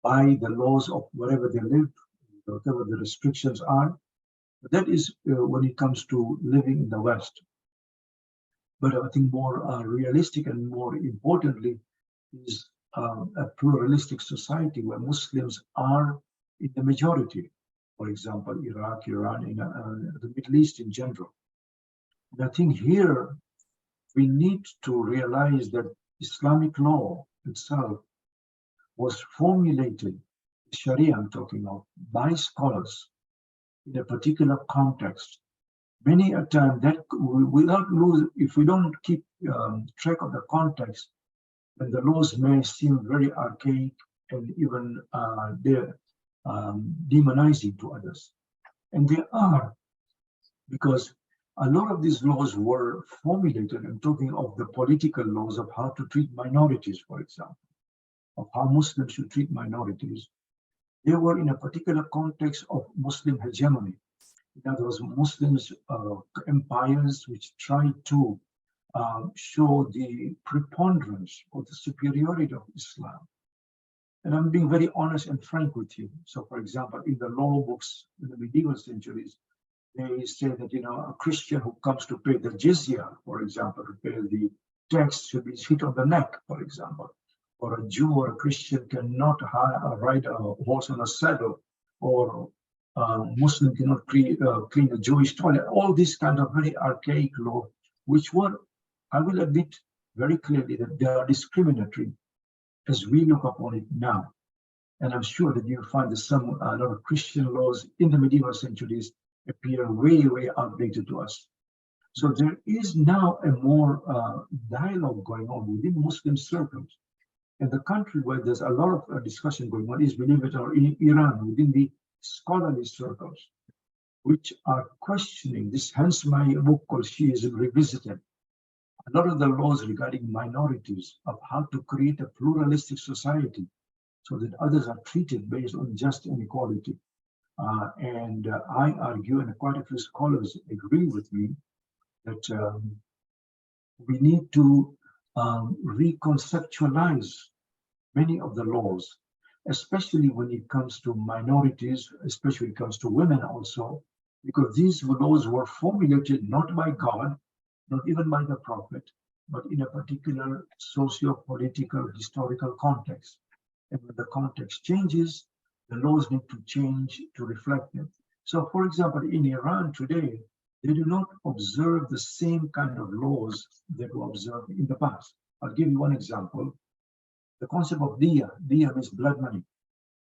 by the laws of wherever they live, whatever the restrictions are. But that is when it comes to living in the West. But I think more realistic and more importantly is a pluralistic society where Muslims are in the majority. For example, Iraq, Iran, in the Middle East in general. And I think here we need to realize that Islamic law itself was formulated, Sharia I'm talking of, by scholars in a particular context. Many a time that we don't lose, if we don't keep track of the context, And the laws may seem very archaic and even they're demonizing to others. And they are, because a lot of these laws were formulated. I'm talking of the political laws of how to treat minorities, for example, of how Muslims should treat minorities. They were in a particular context of Muslim hegemony. In other words, Muslims, empires which tried to show the preponderance or the superiority of Islam. And I'm being very honest and frank with you. So, for example, in the law books in the medieval centuries, they say that, you know, a Christian who comes to pay the jizya, for example, to pay the tax, should be hit on the neck, for example. Or a Jew or a Christian cannot ride a horse on a saddle, or Muslim cannot clean a Jewish toilet. All these kind of very archaic law, which were, I will admit very clearly that they are discriminatory as we look upon it now. And I'm sure that you'll find that a lot of Christian laws in the medieval centuries appear way, way outdated to us. So there is now a more dialogue going on within Muslim circles. And the country where there's a lot of discussion going on is, believe it or not, in Iran, within the scholarly circles, which are questioning this. Hence my book called Shi'ism Revisited. A lot of the laws regarding minorities, of how to create a pluralistic society so that others are treated based on just inequality. I argue, and quite a few scholars agree with me, that we need to reconceptualize many of the laws, especially when it comes to minorities, especially when it comes to women also, because these laws were formulated not by God, not even by the Prophet, but in a particular socio-political, historical context. And when the context changes, the laws need to change to reflect it. So, for example, in Iran today, they do not observe the same kind of laws that were observed in the past. I'll give you one example. The concept of diya means blood money.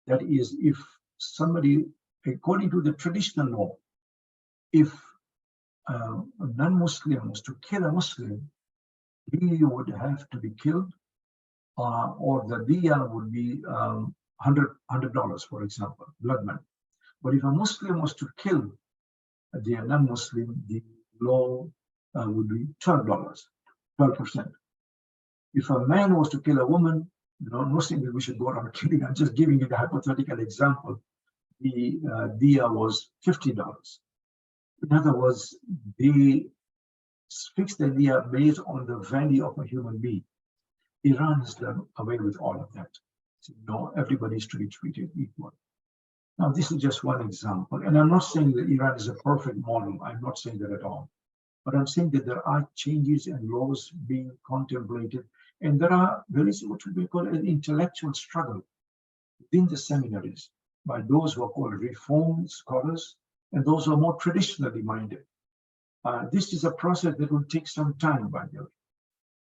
That is, if somebody, according to the traditional law, if a non-Muslim was to kill a Muslim, he would have to be killed, or the diya would be $100, for example, blood money. But if a Muslim was to kill the non-Muslim, the law would be $12, 12%. If a man was to kill a woman, not saying that we should go around killing, I'm just giving you the hypothetical example, the diya was $50. In other words, they fixed the diya based on the value of a human being. Iran has done away with all of that. So, no, everybody's to be treated equal. Now, this is just one example. And I'm not saying that Iran is a perfect model. I'm not saying that at all. But I'm saying that there are changes and laws being contemplated. And there is what we call an intellectual struggle within the seminaries by those who are called reform scholars and those who are more traditionally minded. This is a process that will take some time, by the way.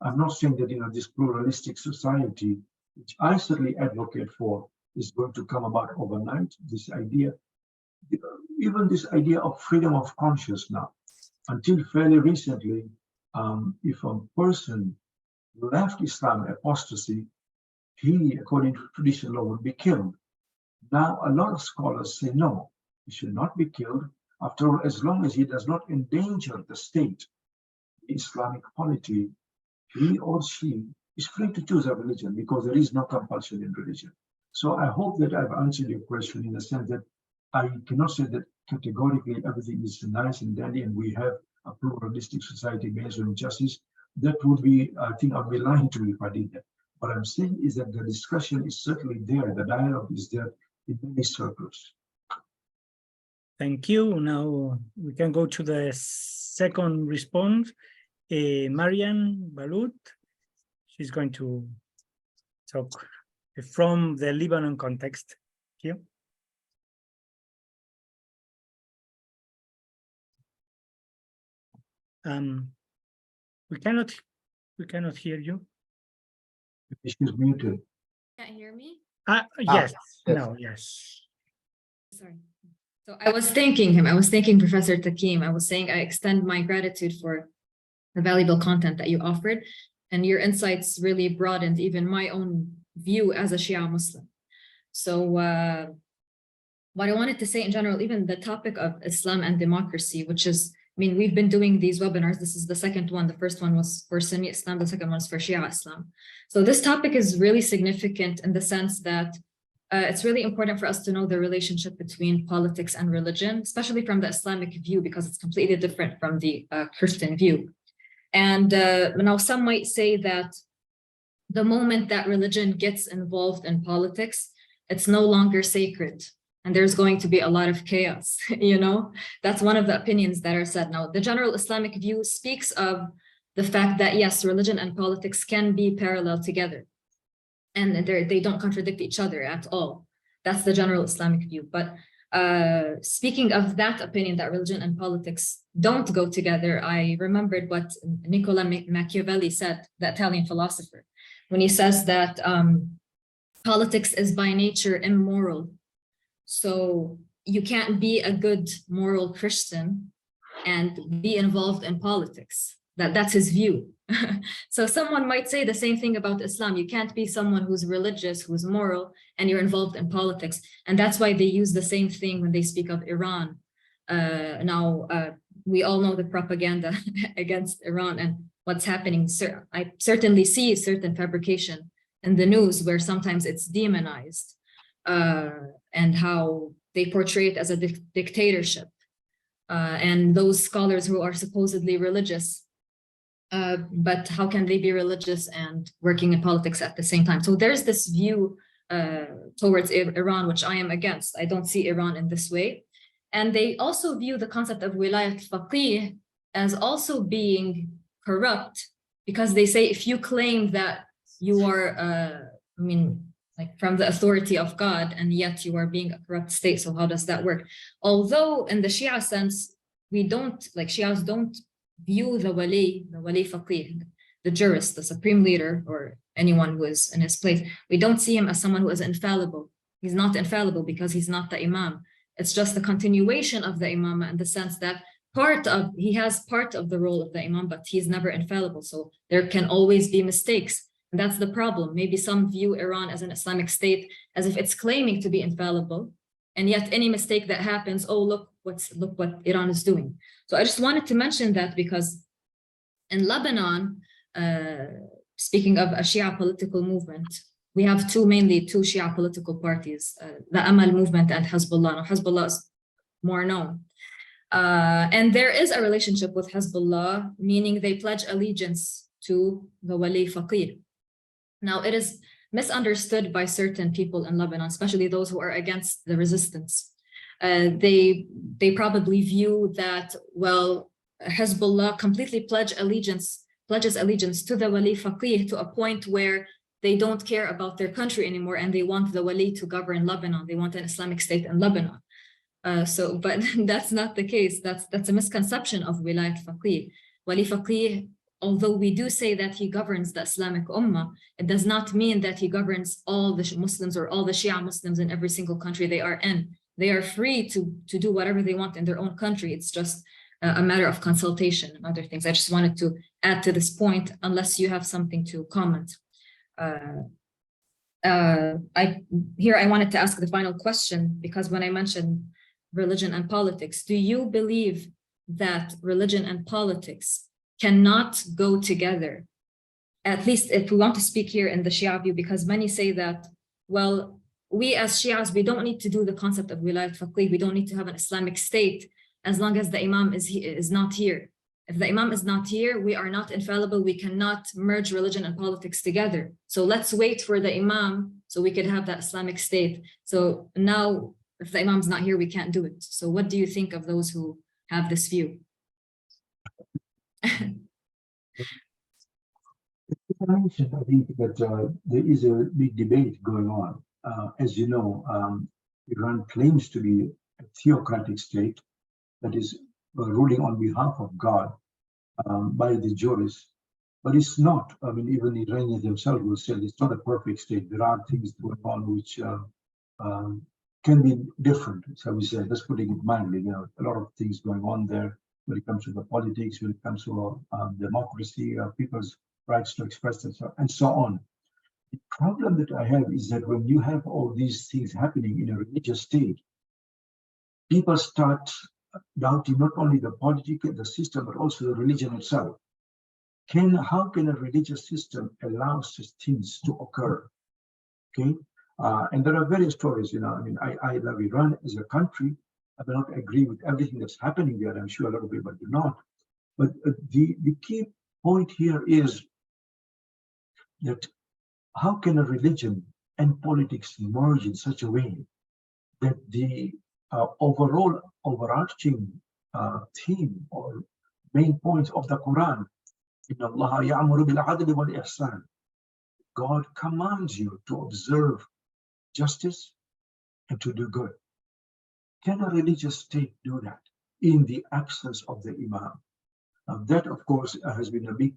I'm not saying that this pluralistic society, which I certainly advocate for, is going to come about overnight. This idea, even this idea of freedom of conscience now, until fairly recently, if a person left Islam, apostasy, he, according to traditional law, would be killed. Now, a lot of scholars say no, he should not be killed. After all, as long as he does not endanger the state, the Islamic polity, he or she is free to choose a religion because there is no compulsion in religion. So I hope that I've answered your question in the sense that I cannot say that categorically everything is nice and dandy and we have a pluralistic society based on justice. That would be, I think I'd be lying to you if I did that. What I'm saying is that the discussion is certainly there, the dialogue is there in many circles. Thank you. Now we can go to the second response. Marian Balut, she's going to talk from the Lebanon context here. We cannot hear you. She's muted. Can't hear me? Yes, no, yes. Sorry. So I was thanking him. I was thanking Professor Takim. I was saying I extend my gratitude for the valuable content that you offered. and your insights really broadened even my own view as a Shia Muslim. So what I wanted to say in general, even the topic of Islam and democracy, which is, I mean, we've been doing these webinars. This is the second one. The first one was for Sunni Islam. The second one is for Shia Islam. So this topic is really significant in the sense that it's really important for us to know the relationship between politics and religion, especially from the Islamic view, because it's completely different from the Christian view. And now some might say that the moment that religion gets involved in politics, it's no longer sacred. And there's going to be a lot of chaos, you know? That's one of the opinions that are said. Now, the general Islamic view speaks of the fact that, yes, religion and politics can be parallel together. And they don't contradict each other at all. That's the general Islamic view. But speaking of that opinion that religion and politics don't go together, I remembered what Niccolo Machiavelli said, the Italian philosopher, when he says that politics is by nature immoral. So you can't be a good moral Christian and be involved in politics. That's his view. So someone might say the same thing about Islam. You can't be someone who's religious, who's moral, and you're involved in politics. And that's why they use the same thing when they speak of Iran. We all know the propaganda against Iran and what's happening. I certainly see certain fabrication in the news where sometimes it's demonized. And how they portray it as a dictatorship. And those scholars who are supposedly religious, but how can they be religious and working in politics at the same time? So there's this view towards Iran, which I am against. I don't see Iran in this way. And they also view the concept of Wilayat Faqih as also being corrupt, because they say if you claim that you are, like from the authority of God, and yet you are being a corrupt state. So how does that work? Although in the Shia sense, we don't, like Shias don't view the wali faqih, the jurist, the supreme leader, or anyone who is in his place. We don't see him as someone who is infallible. He's not infallible because he's not the imam. It's just the continuation of the imam in the sense that he has part of the role of the imam, but he's never infallible. So there can always be mistakes. And that's the problem. Maybe some view Iran as an Islamic state as if it's claiming to be infallible, and yet any mistake that happens, oh, look what Iran is doing. So I just wanted to mention that because in Lebanon, speaking of a Shia political movement, we have mainly two Shia political parties, the Amal movement and Hezbollah. Now, Hezbollah is more known. And there is a relationship with Hezbollah, meaning they pledge allegiance to the Wali Faqih. Now, it is misunderstood by certain people in Lebanon, especially those who are against the resistance. They probably view that, well, Hezbollah completely pledges allegiance to the Wali Faqih to a point where they don't care about their country anymore, and they want the Wali to govern Lebanon. They want an Islamic state in Lebanon. But that's not the case. That's a misconception of Wilayat Faqih. Wali Faqih, although we do say that he governs the Islamic Ummah, it does not mean that he governs all the Muslims or all the Shia Muslims in every single country they are in. They are free to do whatever they want in their own country. It's just a matter of consultation and other things. I just wanted to add to this point, unless you have something to comment. I wanted to ask the final question, because when I mentioned religion and politics, do you believe that religion and politics cannot go together? At least if we want to speak here in the Shia view, because many say that, well, we as Shias, we don't need to do the concept of Wilayat Faqih. We don't need to have an Islamic state as long as the Imam is not here. If the Imam is not here, we are not infallible. We cannot merge religion and politics together. So let's wait for the Imam so we could have that Islamic state. So now, if the Imam is not here, we can't do it. So what do you think of those who have this view? I think that there is a big debate going on. As you know, Iran claims to be a theocratic state that is ruling on behalf of God by the jurists, but it's not. I mean, even the Iranians themselves will say it's not a perfect state. There are things going on which can be different, shall we say, just putting it mildly. You know, a lot of things going on there when it comes to the politics, when it comes to democracy, people's rights to express themselves, and so on. The problem that I have is that when you have all these things happening in a religious state, people start doubting not only the politics, the system, but also the religion itself. How can a religious system allow such things to occur? Okay, and there are various stories. You know, I mean, I love Iran as a country. I do not agree with everything that's happening there. I'm sure a lot of people do not. But the key point here is that how can a religion and politics merge in such a way that the overall overarching theme or main points of the Quran, إِنَّ اللَّهَ يَأْمُرُ بِالْعَدْلِ وَالْإِحْسَانِ, God commands you to observe justice and to do good. Can a religious state do that in the absence of the Imam? That, of course, has been a big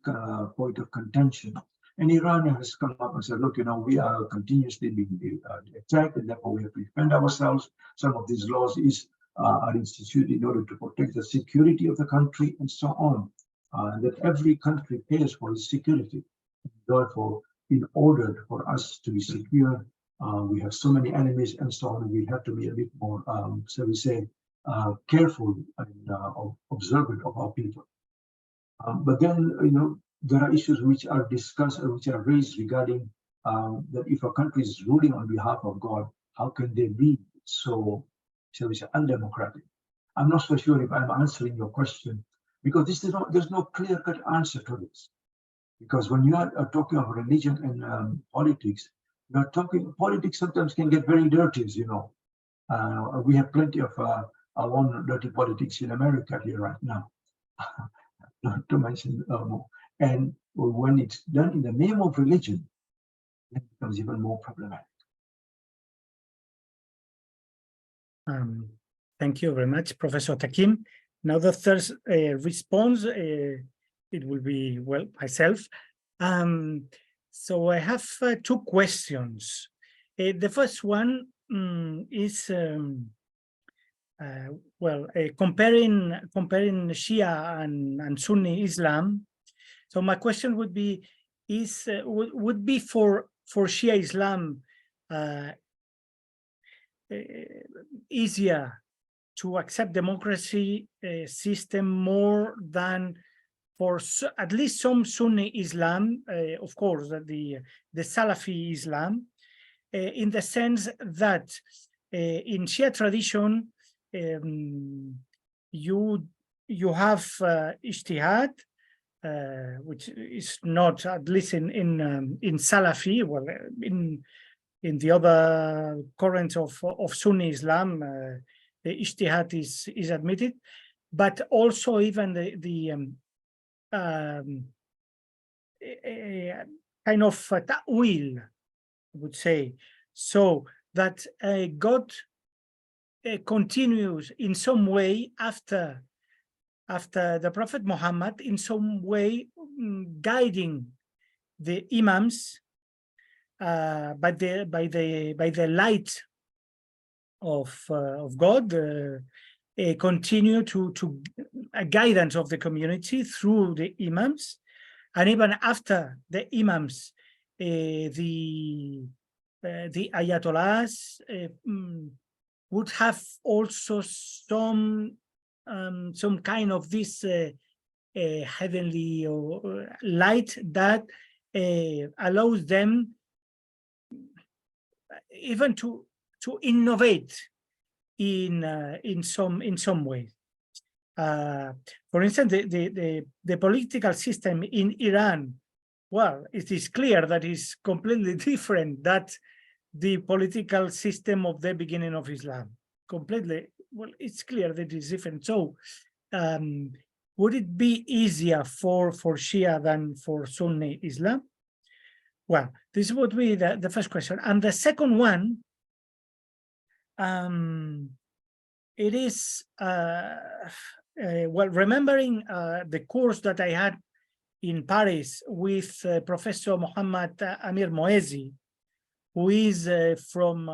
point of contention. And Iran has come up and said, look, you know, we are continuously being attacked, and therefore we have to defend ourselves. Some of these laws are instituted in order to protect the security of the country and so on. That every country pays for its security. Therefore, in order for us to be secure, we have so many enemies and so on. We have to be a bit more, so we say, careful and observant of our people. But then, you know, there are issues which are discussed or which are raised regarding that if a country is ruling on behalf of God, how can they be so, shall we say, undemocratic? I'm not so sure if I'm answering your question, because there's no clear-cut answer to this. Because when you are talking of religion and politics, you are talking, politics sometimes can get very dirty, as you know. We have plenty of our own dirty politics in America here right now, not to mention more. And when it's done in the name of religion, it becomes even more problematic. Thank you very much, Professor Takim. Now the third response, it will be, well, myself. So I have two questions. The first one is, comparing Shia and Sunni Islam. So my question would be, would be for Shia Islam easier to accept democracy system more than for at least some Sunni Islam, of course, the Salafi Islam, in the sense that in Shia tradition, you have Ijtihad, which is not, at least in Salafi, well, in the other currents of Sunni Islam, the Ijtihad is admitted, but also even the kind of ta'wil, I would say, so that God continues in some way after the Prophet Muhammad, in some way guiding the imams by the light of God, continue to a guidance of the community through the imams, and even after the imams, the ayatollahs would have also some kind of this heavenly light that allows them even to innovate in some way. For instance, the political system in Iran, well, it is clear that it's completely different than the political system of the beginning of Islam. Completely, well, it's clear that it's different. So would it be easier for Shia than for Sunni Islam? Well, this would be the first question. And the second one, it is, well, remembering the course that I had in Paris with Professor Muhammad Amir Moezi, who is from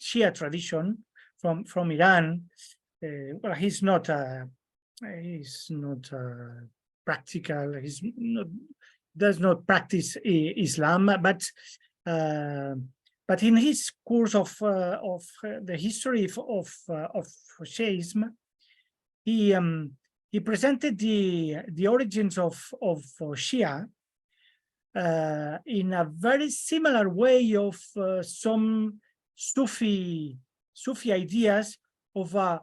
Shia tradition, from Iran. Well, he's not practical. Does not practice Islam, but in his course of the history of Shi'ism, he presented the origins of Shia in a very similar way of some Sufi ideas of a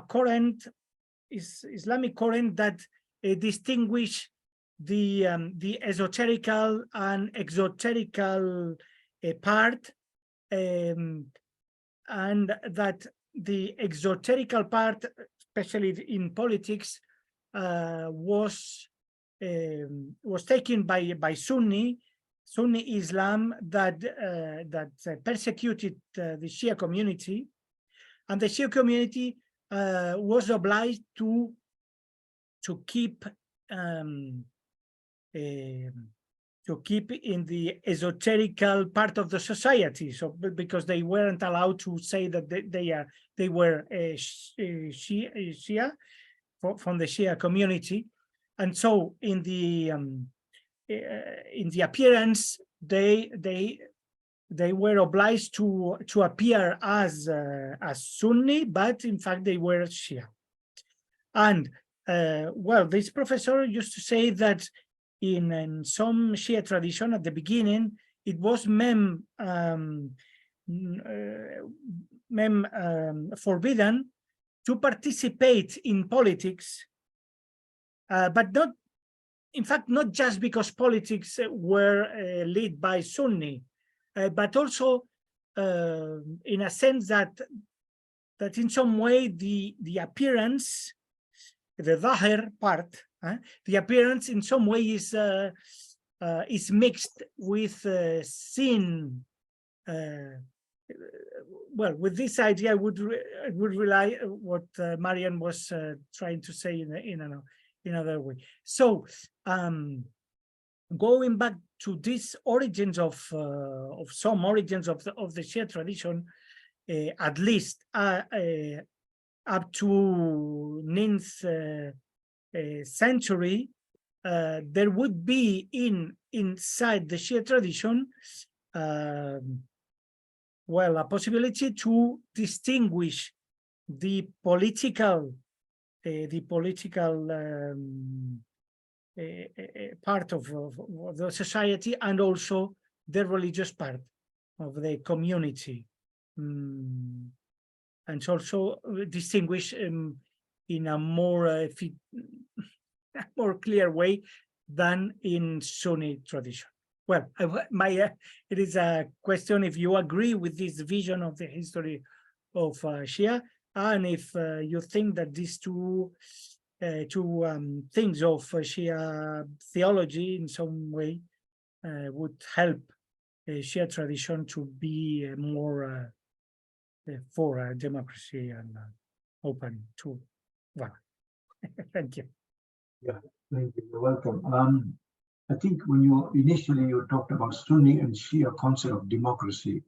current Islamic current that distinguish the esoterical and exoterical part, and that the exoterical part, especially in politics, was taken by Sunni Islam that persecuted the Shia community, and the Shia community was obliged to keep in the esoterical part of the society. So because they weren't allowed to say that they were Shia from the Shia community, and so in the appearance they were obliged to appear as Sunni, but in fact they were Shia. And well, this professor used to say that in some Shia tradition at the beginning, it was forbidden to participate in politics, but not, in fact, not just because politics were led by Sunni, but also in a sense that in some way the appearance, the Zahir part, the appearance in some way is mixed with sin. Well, with this idea, I would rely what Marian was trying to say in another way. So, going back to these origins of some origins of the Shia tradition, at least up to 9th century, there would be inside the Shia tradition, well, a possibility to distinguish the political part of the society and also the religious part of the community, and also distinguish in a more clear way than in Sunni tradition. Well, it is a question if you agree with this vision of the history of Shia, and if you think that these two things of Shia theology in some way would help Shia tradition to be more for democracy and open to. Well, thank you. Yeah, thank you. You're welcome. I think when you initially talked about Sunni and Shia concept of democracy,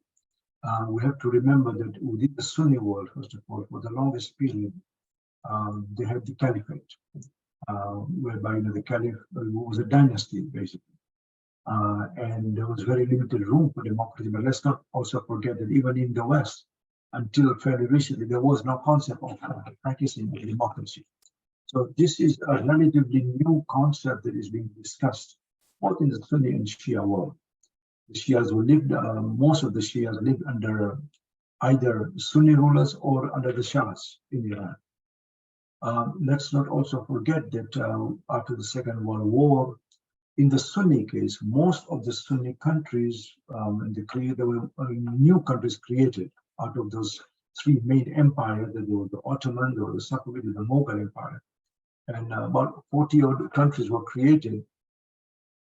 we have to remember that within the Sunni world, first of all, for the longest period, they had the caliphate, whereby the caliph was a dynasty basically, and there was very limited room for democracy. But let's not also forget that even in the West, until fairly recently, there was no concept of practicing democracy. So this is a relatively new concept that is being discussed both in the Sunni and Shia world. The Shias who lived, most of the Shias lived under either Sunni rulers or under the Shahs in Iran. Let's not also forget that after the Second World War, in the Sunni case, most of the Sunni countries, there were new countries created out of those three main empires. There were the Ottoman, there was the Safavid, and the Mughal Empire. And about 40 odd countries were created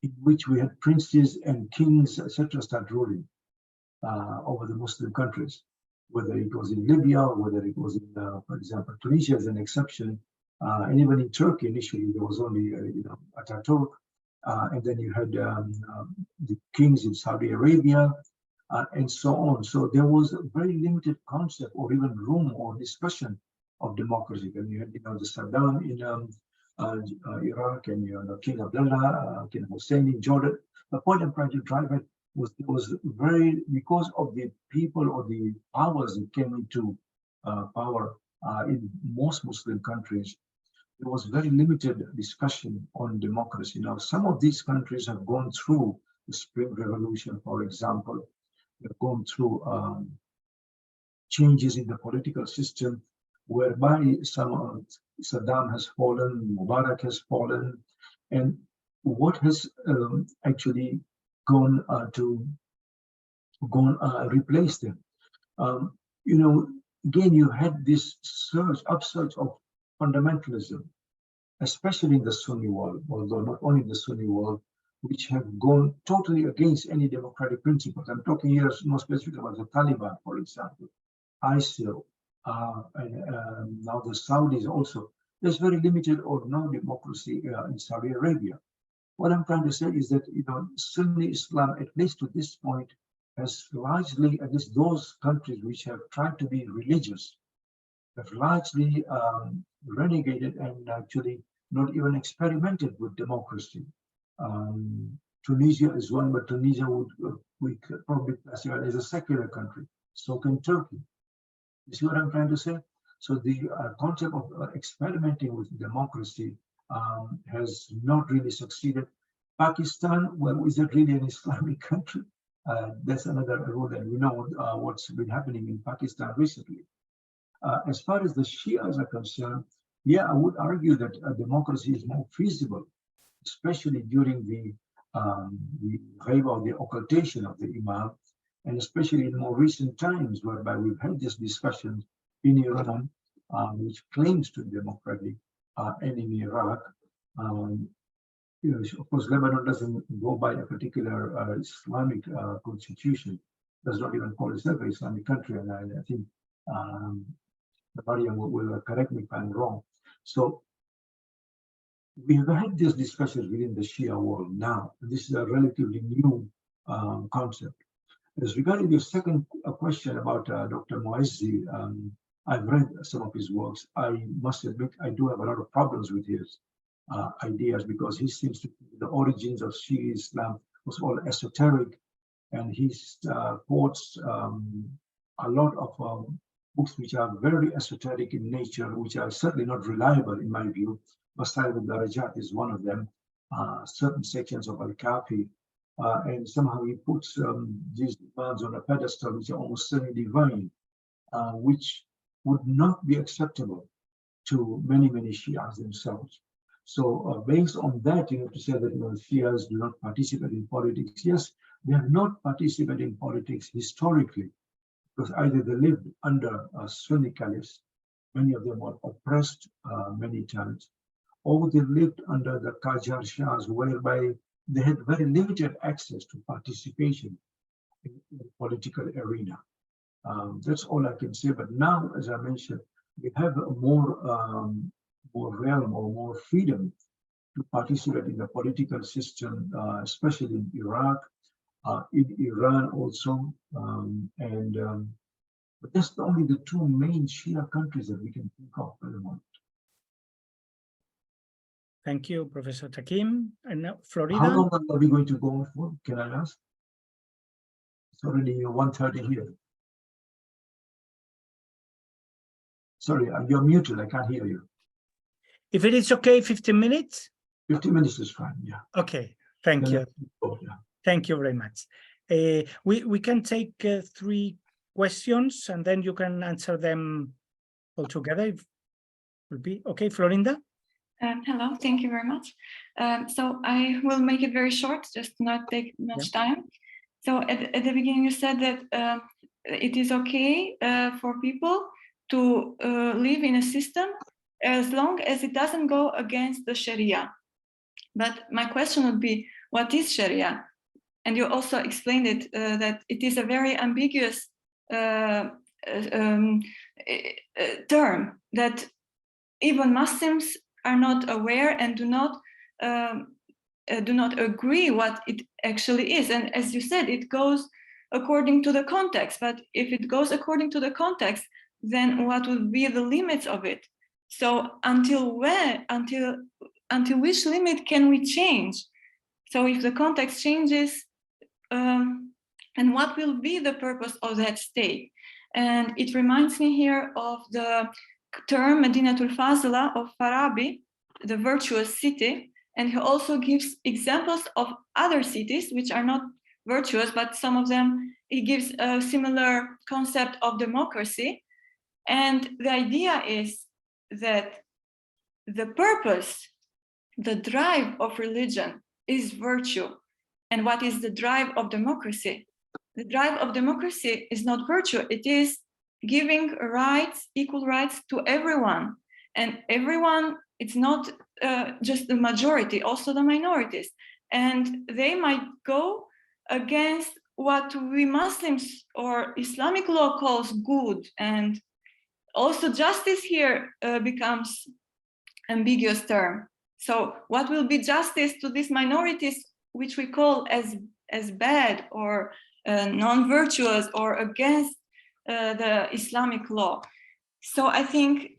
in which we had princes and kings, etc., start ruling over the Muslim countries, whether it was in Libya, whether it was in, for example, Tunisia as an exception, and even in Turkey initially there was only Ataturk, and then you had the kings in Saudi Arabia, and so on. So there was a very limited concept or even room or discussion of democracy. Then you had the Saddam Iraq and King Abdullah, King Hussein in Jordan. The point I'm trying to drive at was very, because of the people or the powers that came into power in most Muslim countries, there was very limited discussion on democracy. Now, some of these countries have gone through the Spring Revolution, for example. They've gone through changes in the political system, whereby Saddam has fallen, Mubarak has fallen, and what has actually gone replace them? Again, you had this upsurge of fundamentalism, especially in the Sunni world, although not only in the Sunni world, which have gone totally against any democratic principles. I'm talking here more specifically about the Taliban, for example, ISIL, and now the Saudis also. There's very limited or no democracy in Saudi Arabia. What I'm trying to say is that Sunni Islam, at least to this point, has largely, at least those countries which have tried to be religious, have largely renegated and actually not even experimented with democracy. Tunisia is one, but Tunisia we could probably classify as a secular country. So can Turkey. You see what I'm trying to say? So the concept of experimenting with democracy has not really succeeded. Pakistan, well, is it really an Islamic country? That's another rule, and we know what's been happening in Pakistan recently. As far as the Shias are concerned, yeah, I would argue that democracy is more feasible, especially during the wave of the occultation of the Imam, and especially in more recent times, whereby we've had this discussion in Iran, which claims to be democratic, and in Iraq. Of course, Lebanon doesn't go by a particular Islamic constitution, does not even call itself an Islamic country, and I think Mariam will correct me if I'm wrong. So we have had these discussions within the Shia world now. This is a relatively new concept. As regarding your second question about Dr. Moazzi, I've read some of his works. I must admit, I do have a lot of problems with his ideas, because he seems to think the origins of Shi'a Islam was all esoteric, and he quotes a lot of books which are very esoteric in nature, which are certainly not reliable in my view. Masail al-Darajat is one of them, certain sections of Al-Kafi, and somehow he puts these imams on a pedestal which are almost semi-divine, which would not be acceptable to many Shias themselves. So based on that, to say that Shias do not participate in politics, yes, they have not participated in politics historically, because either they lived under Sunni caliphs, many of them were oppressed many times, or they lived under the Qajar Shahs, whereby they had very limited access to participation in the political arena. That's all I can say. But now, as I mentioned, we have more realm or more freedom to participate in the political system, especially in Iraq, in Iran also, but that's only the two main Shia countries that we can think of at the moment. Thank you, Professor Takim. And now, Florida. How long are we going to go on for? Can I ask? It's already 1:30 here. Sorry, you're muted. I can't hear you. If it is okay, 15 minutes? 15 minutes is fine, yeah. Okay, thank you. Thank you very much. We can take 3 questions, and then you can answer them all together. If will be okay, Florinda? Hello, thank you very much. So I will make it very short, just not take much time. So at the beginning, you said that it is okay for people to live in a system as long as it doesn't go against the Sharia. But my question would be, what is Sharia? And you also explained it, that it is a very ambiguous term, that even Muslims are not aware and do not agree what it actually is. And as you said, it goes according to the context. But if it goes according to the context, then what would be the limits of it? So until when, until which limit can we change? So if the context changes, and what will be the purpose of that state? And it reminds me here of the term Medinatul Fazla of Farabi, the virtuous city. And he also gives examples of other cities which are not virtuous, but some of them, he gives a similar concept of democracy. And the idea is that the purpose, the drive of religion is virtue. And what is the drive of democracy? The drive of democracy is not virtue, it is giving rights, equal rights to everyone. And everyone, it's not just the majority, also the minorities. And they might go against what we Muslims or Islamic law calls good. And also justice here becomes ambiguous term. So what will be justice to these minorities, which we call as bad or non-virtuous or against the Islamic law? So I think,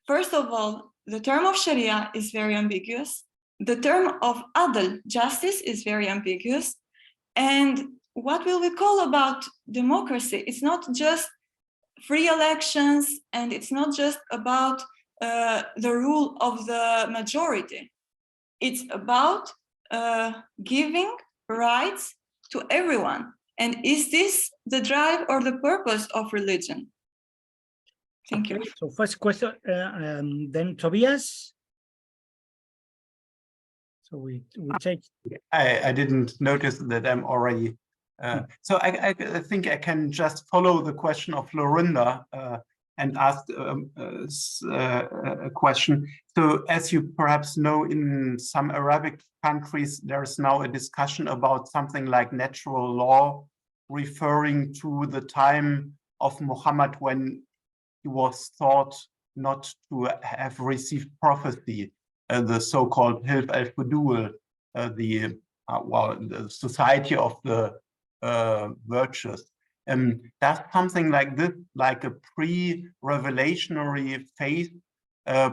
first of all, the term of Sharia is very ambiguous. The term of adl, justice, is very ambiguous. And what will we call about democracy? It's not just free elections, and it's not just about the rule of the majority. It's about giving rights to everyone. And is this the drive or the purpose of religion? Thank you. So first question, then Tobias. So we take. I didn't notice that I'm already. So I think I can just follow the question of Lorinda and ask a question. So as you perhaps know, in some Arabic countries, there's now a discussion about something like natural law, referring to the time of Muhammad when he was thought not to have received prophecy, the so-called Hilf al-Fudul, the society of the virtuous. Does something like this, like a pre-revelationary phase, does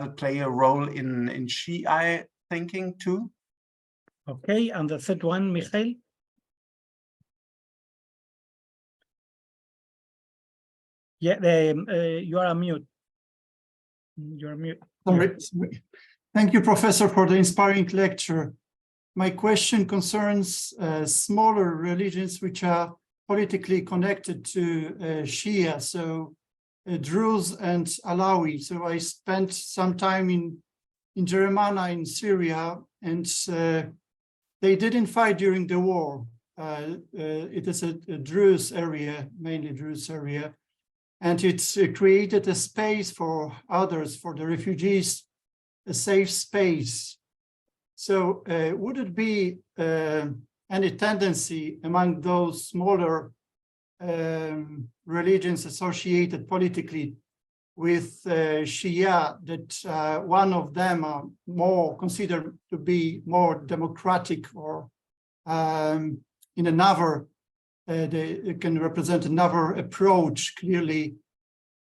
it play a role in Shi'i thinking too? Okay, and the third one, Michael. Yeah, you are on mute. You're mute. Sorry. Thank you, Professor, for the inspiring lecture. My question concerns smaller religions which are politically connected to Shia, so Druze and Alawi. So I spent some time in Jeremiah in Syria, and they didn't fight during the war. It is a Druze area, mainly Druze area, and it's created a space for others, for the refugees, a safe space. So would it be any tendency among those smaller religions associated politically with Shia that one of them are more considered to be more democratic, or in another, they can represent another approach clearly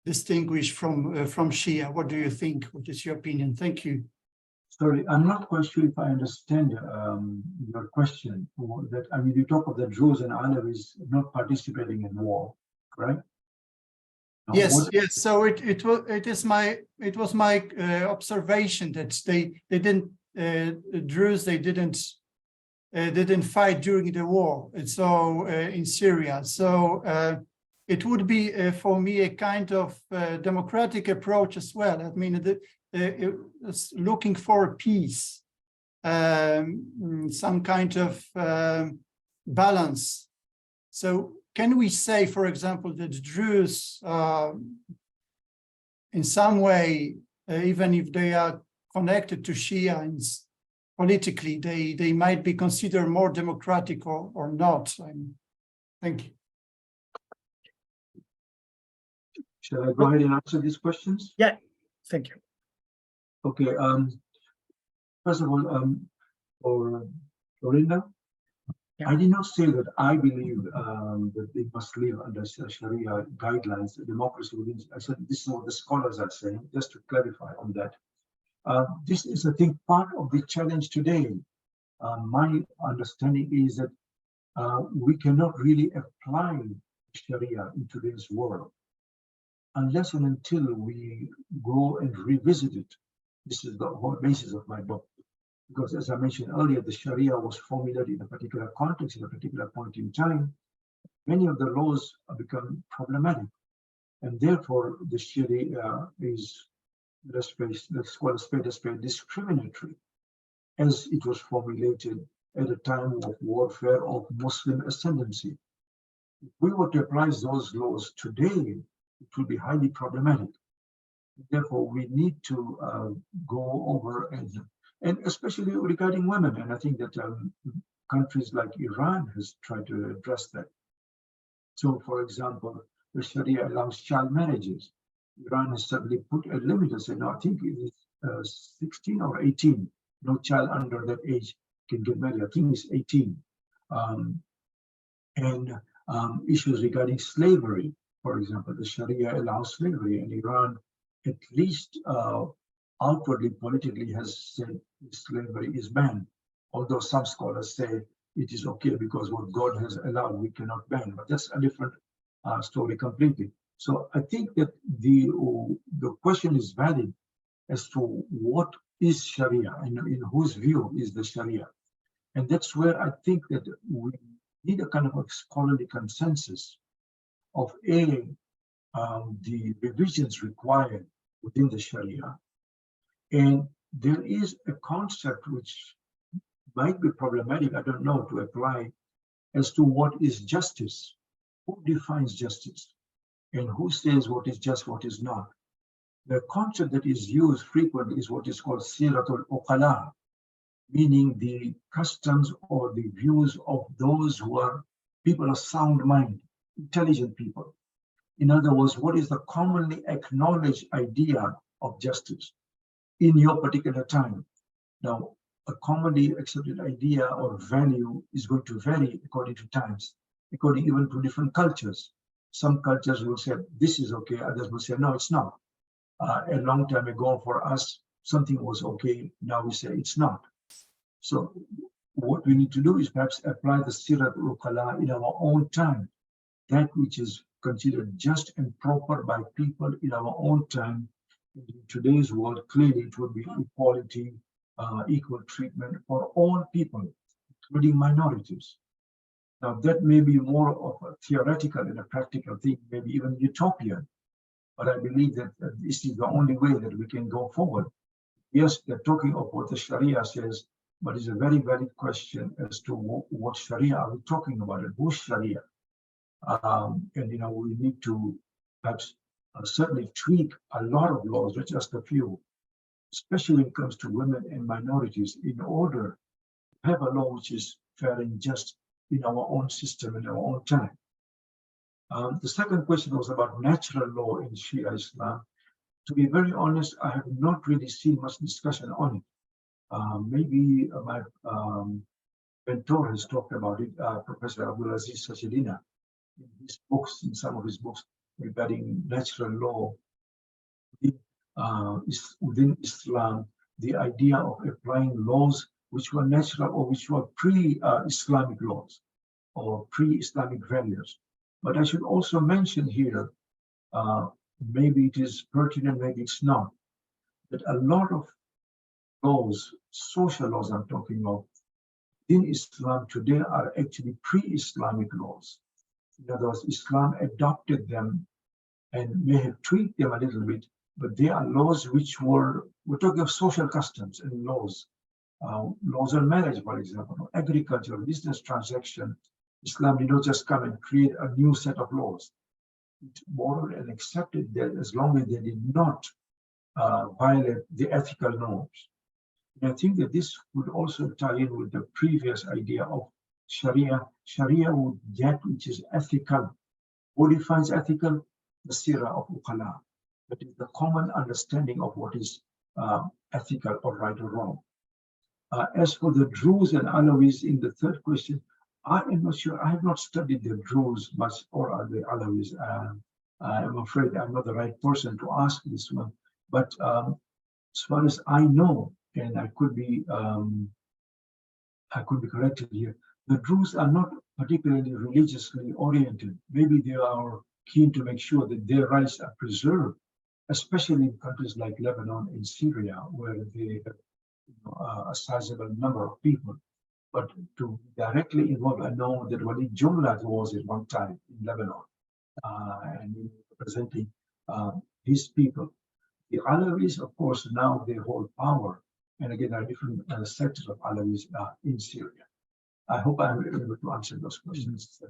distinguished from Shia? What do you think? What is your opinion? Thank you. Sorry, I'm not quite sure if I understand your question. That, I mean, you talk of the Druze and Alawis not participating in war, correct? Now, Yes, yes. So it was my observation that they didn't Druze, they didn't fight during the war. And so in Syria, so it would be for me a kind of democratic approach as well. I mean, it's looking for peace, some kind of balance. So can we say, for example, that Druze, in some way, even if they are connected to Shia politically, they might be considered more democratic or not? Thank you. Shall I go ahead and answer these questions? Yeah, thank you. Okay. First of all, for Lorinda. Yeah. I did not say that I believe that they must live under Sharia guidelines, democracy within. I said this is what the scholars are saying, just to clarify on that. This is, I think, part of the challenge today. My understanding is that we cannot really apply Sharia in today's world unless and until we go and revisit it. This is the whole basis of my book. Because as I mentioned earlier, the Sharia was formulated in a particular context, in a particular point in time. Many of the laws have become problematic. And therefore, the Sharia is, let's call a spade, discriminatory, as it was formulated at a time of warfare of Muslim ascendancy. If we were to apply those laws today, it will be highly problematic. Therefore, we need to go over and especially regarding women. And I think that countries like Iran has tried to address that. So, for example, the Sharia allows child marriages. Iran has suddenly put a limit and said, no, I think it is 16 or 18. No child under that age can get married. I think it's 18. Issues regarding slavery, for example, the Sharia allows slavery, and Iran, at least outwardly, politically, has said slavery is banned. Although some scholars say it is okay because what God has allowed, we cannot ban. But that's a different story completely. So I think that the question is valid as to what is Sharia and in whose view is the Sharia. And that's where I think that we need a kind of a scholarly consensus of the revisions required within the Sharia. And there is a concept which might be problematic, I don't know, to apply as to what is justice. Who defines justice? And who says what is just, what is not? The concept that is used frequently is what is called siratul uqala, meaning the customs or the views of those who are people of sound mind, intelligent people. In other words, what is the commonly acknowledged idea of justice in your particular time? Now, a commonly accepted idea or value is going to vary according to times, according even to different cultures. Some cultures will say, this is okay, others will say, no, it's not. A long time ago for us, something was okay, now we say it's not. So what we need to do is perhaps apply the Sirat al-Uqala in our own time, that which is considered just and proper by people in our own time. In today's world, clearly it would be equality, equal treatment for all people, including minorities. Now that may be more of a theoretical and a practical thing, maybe even utopian, but I believe that this is the only way that we can go forward. Yes, they're talking of what the Sharia says, but it's a very valid question as to what Sharia are we talking about and who's Sharia. And we need to perhaps certainly tweak a lot of laws, not just a few, especially when it comes to women and minorities, in order to have a law which is fair and just in our own system, in our own time. The second question was about natural law in Shi'a Islam. To be very honest, I have not really seen much discussion on it. Maybe my mentor has talked about it, Professor Abdulaziz Sachedina, in his books, in some of his books regarding natural law within Islam, the idea of applying laws which were natural or which were pre-Islamic laws or pre-Islamic values. But I should also mention here, maybe it is pertinent, maybe it's not, that a lot of laws, social laws I'm talking of, in Islam today are actually pre-Islamic laws. In other words, Islam adopted them and may have tweaked them a little bit, but they are laws which we're talking of social customs and laws. Laws on marriage, for example, agriculture, business transaction. Islam did not just come and create a new set of laws. It borrowed and accepted that as long as they did not violate the ethical norms. And I think that this would also tie in with the previous idea of Sharia. Sharia would get which is ethical. Who defines ethical? The Sirah of Uqala. That is the common understanding of what is ethical or right or wrong. As for the Druze and Alawis in the third question, I am not sure. I have not studied the Druze much or the Alawis. I'm afraid I'm not the right person to ask this one. But as far as I know, and I could be corrected here, the Druze are not particularly religiously oriented. Maybe they are keen to make sure that their rights are preserved, especially in countries like Lebanon and Syria, where they have a sizable number of people. But to directly involve, I know that Walid Jumlat was at one time in Lebanon and representing his people. The Alawis, of course, now they hold power. And again, there are different sectors of Alawis in Syria. I hope I'm able to answer those questions.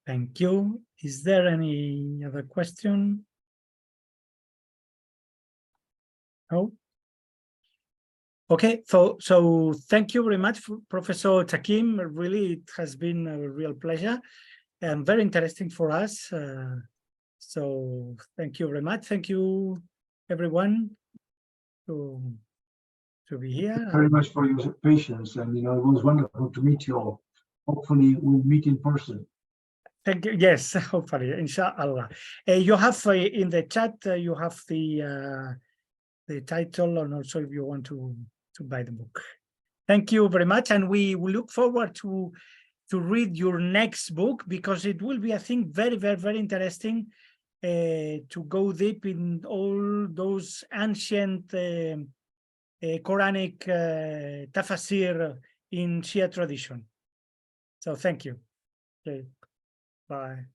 Thank you. Is there any other question? No? Okay, so thank you very much, Professor Takim. Really, it has been a real pleasure and very interesting for us. So thank you very much. Thank you, everyone, to be here. Thank you very much for your patience, and it was wonderful to meet you all. Hopefully, we'll meet in person. Thank you. Yes, hopefully, inshallah. You have in the chat. You have the title, and also if you want to buy the book. Thank you very much, and we look forward to read your next book, because it will be, I think, very, very, very interesting to go deep in all those ancient Quranic tafsir in Shia tradition. So thank you. Okay. Bye.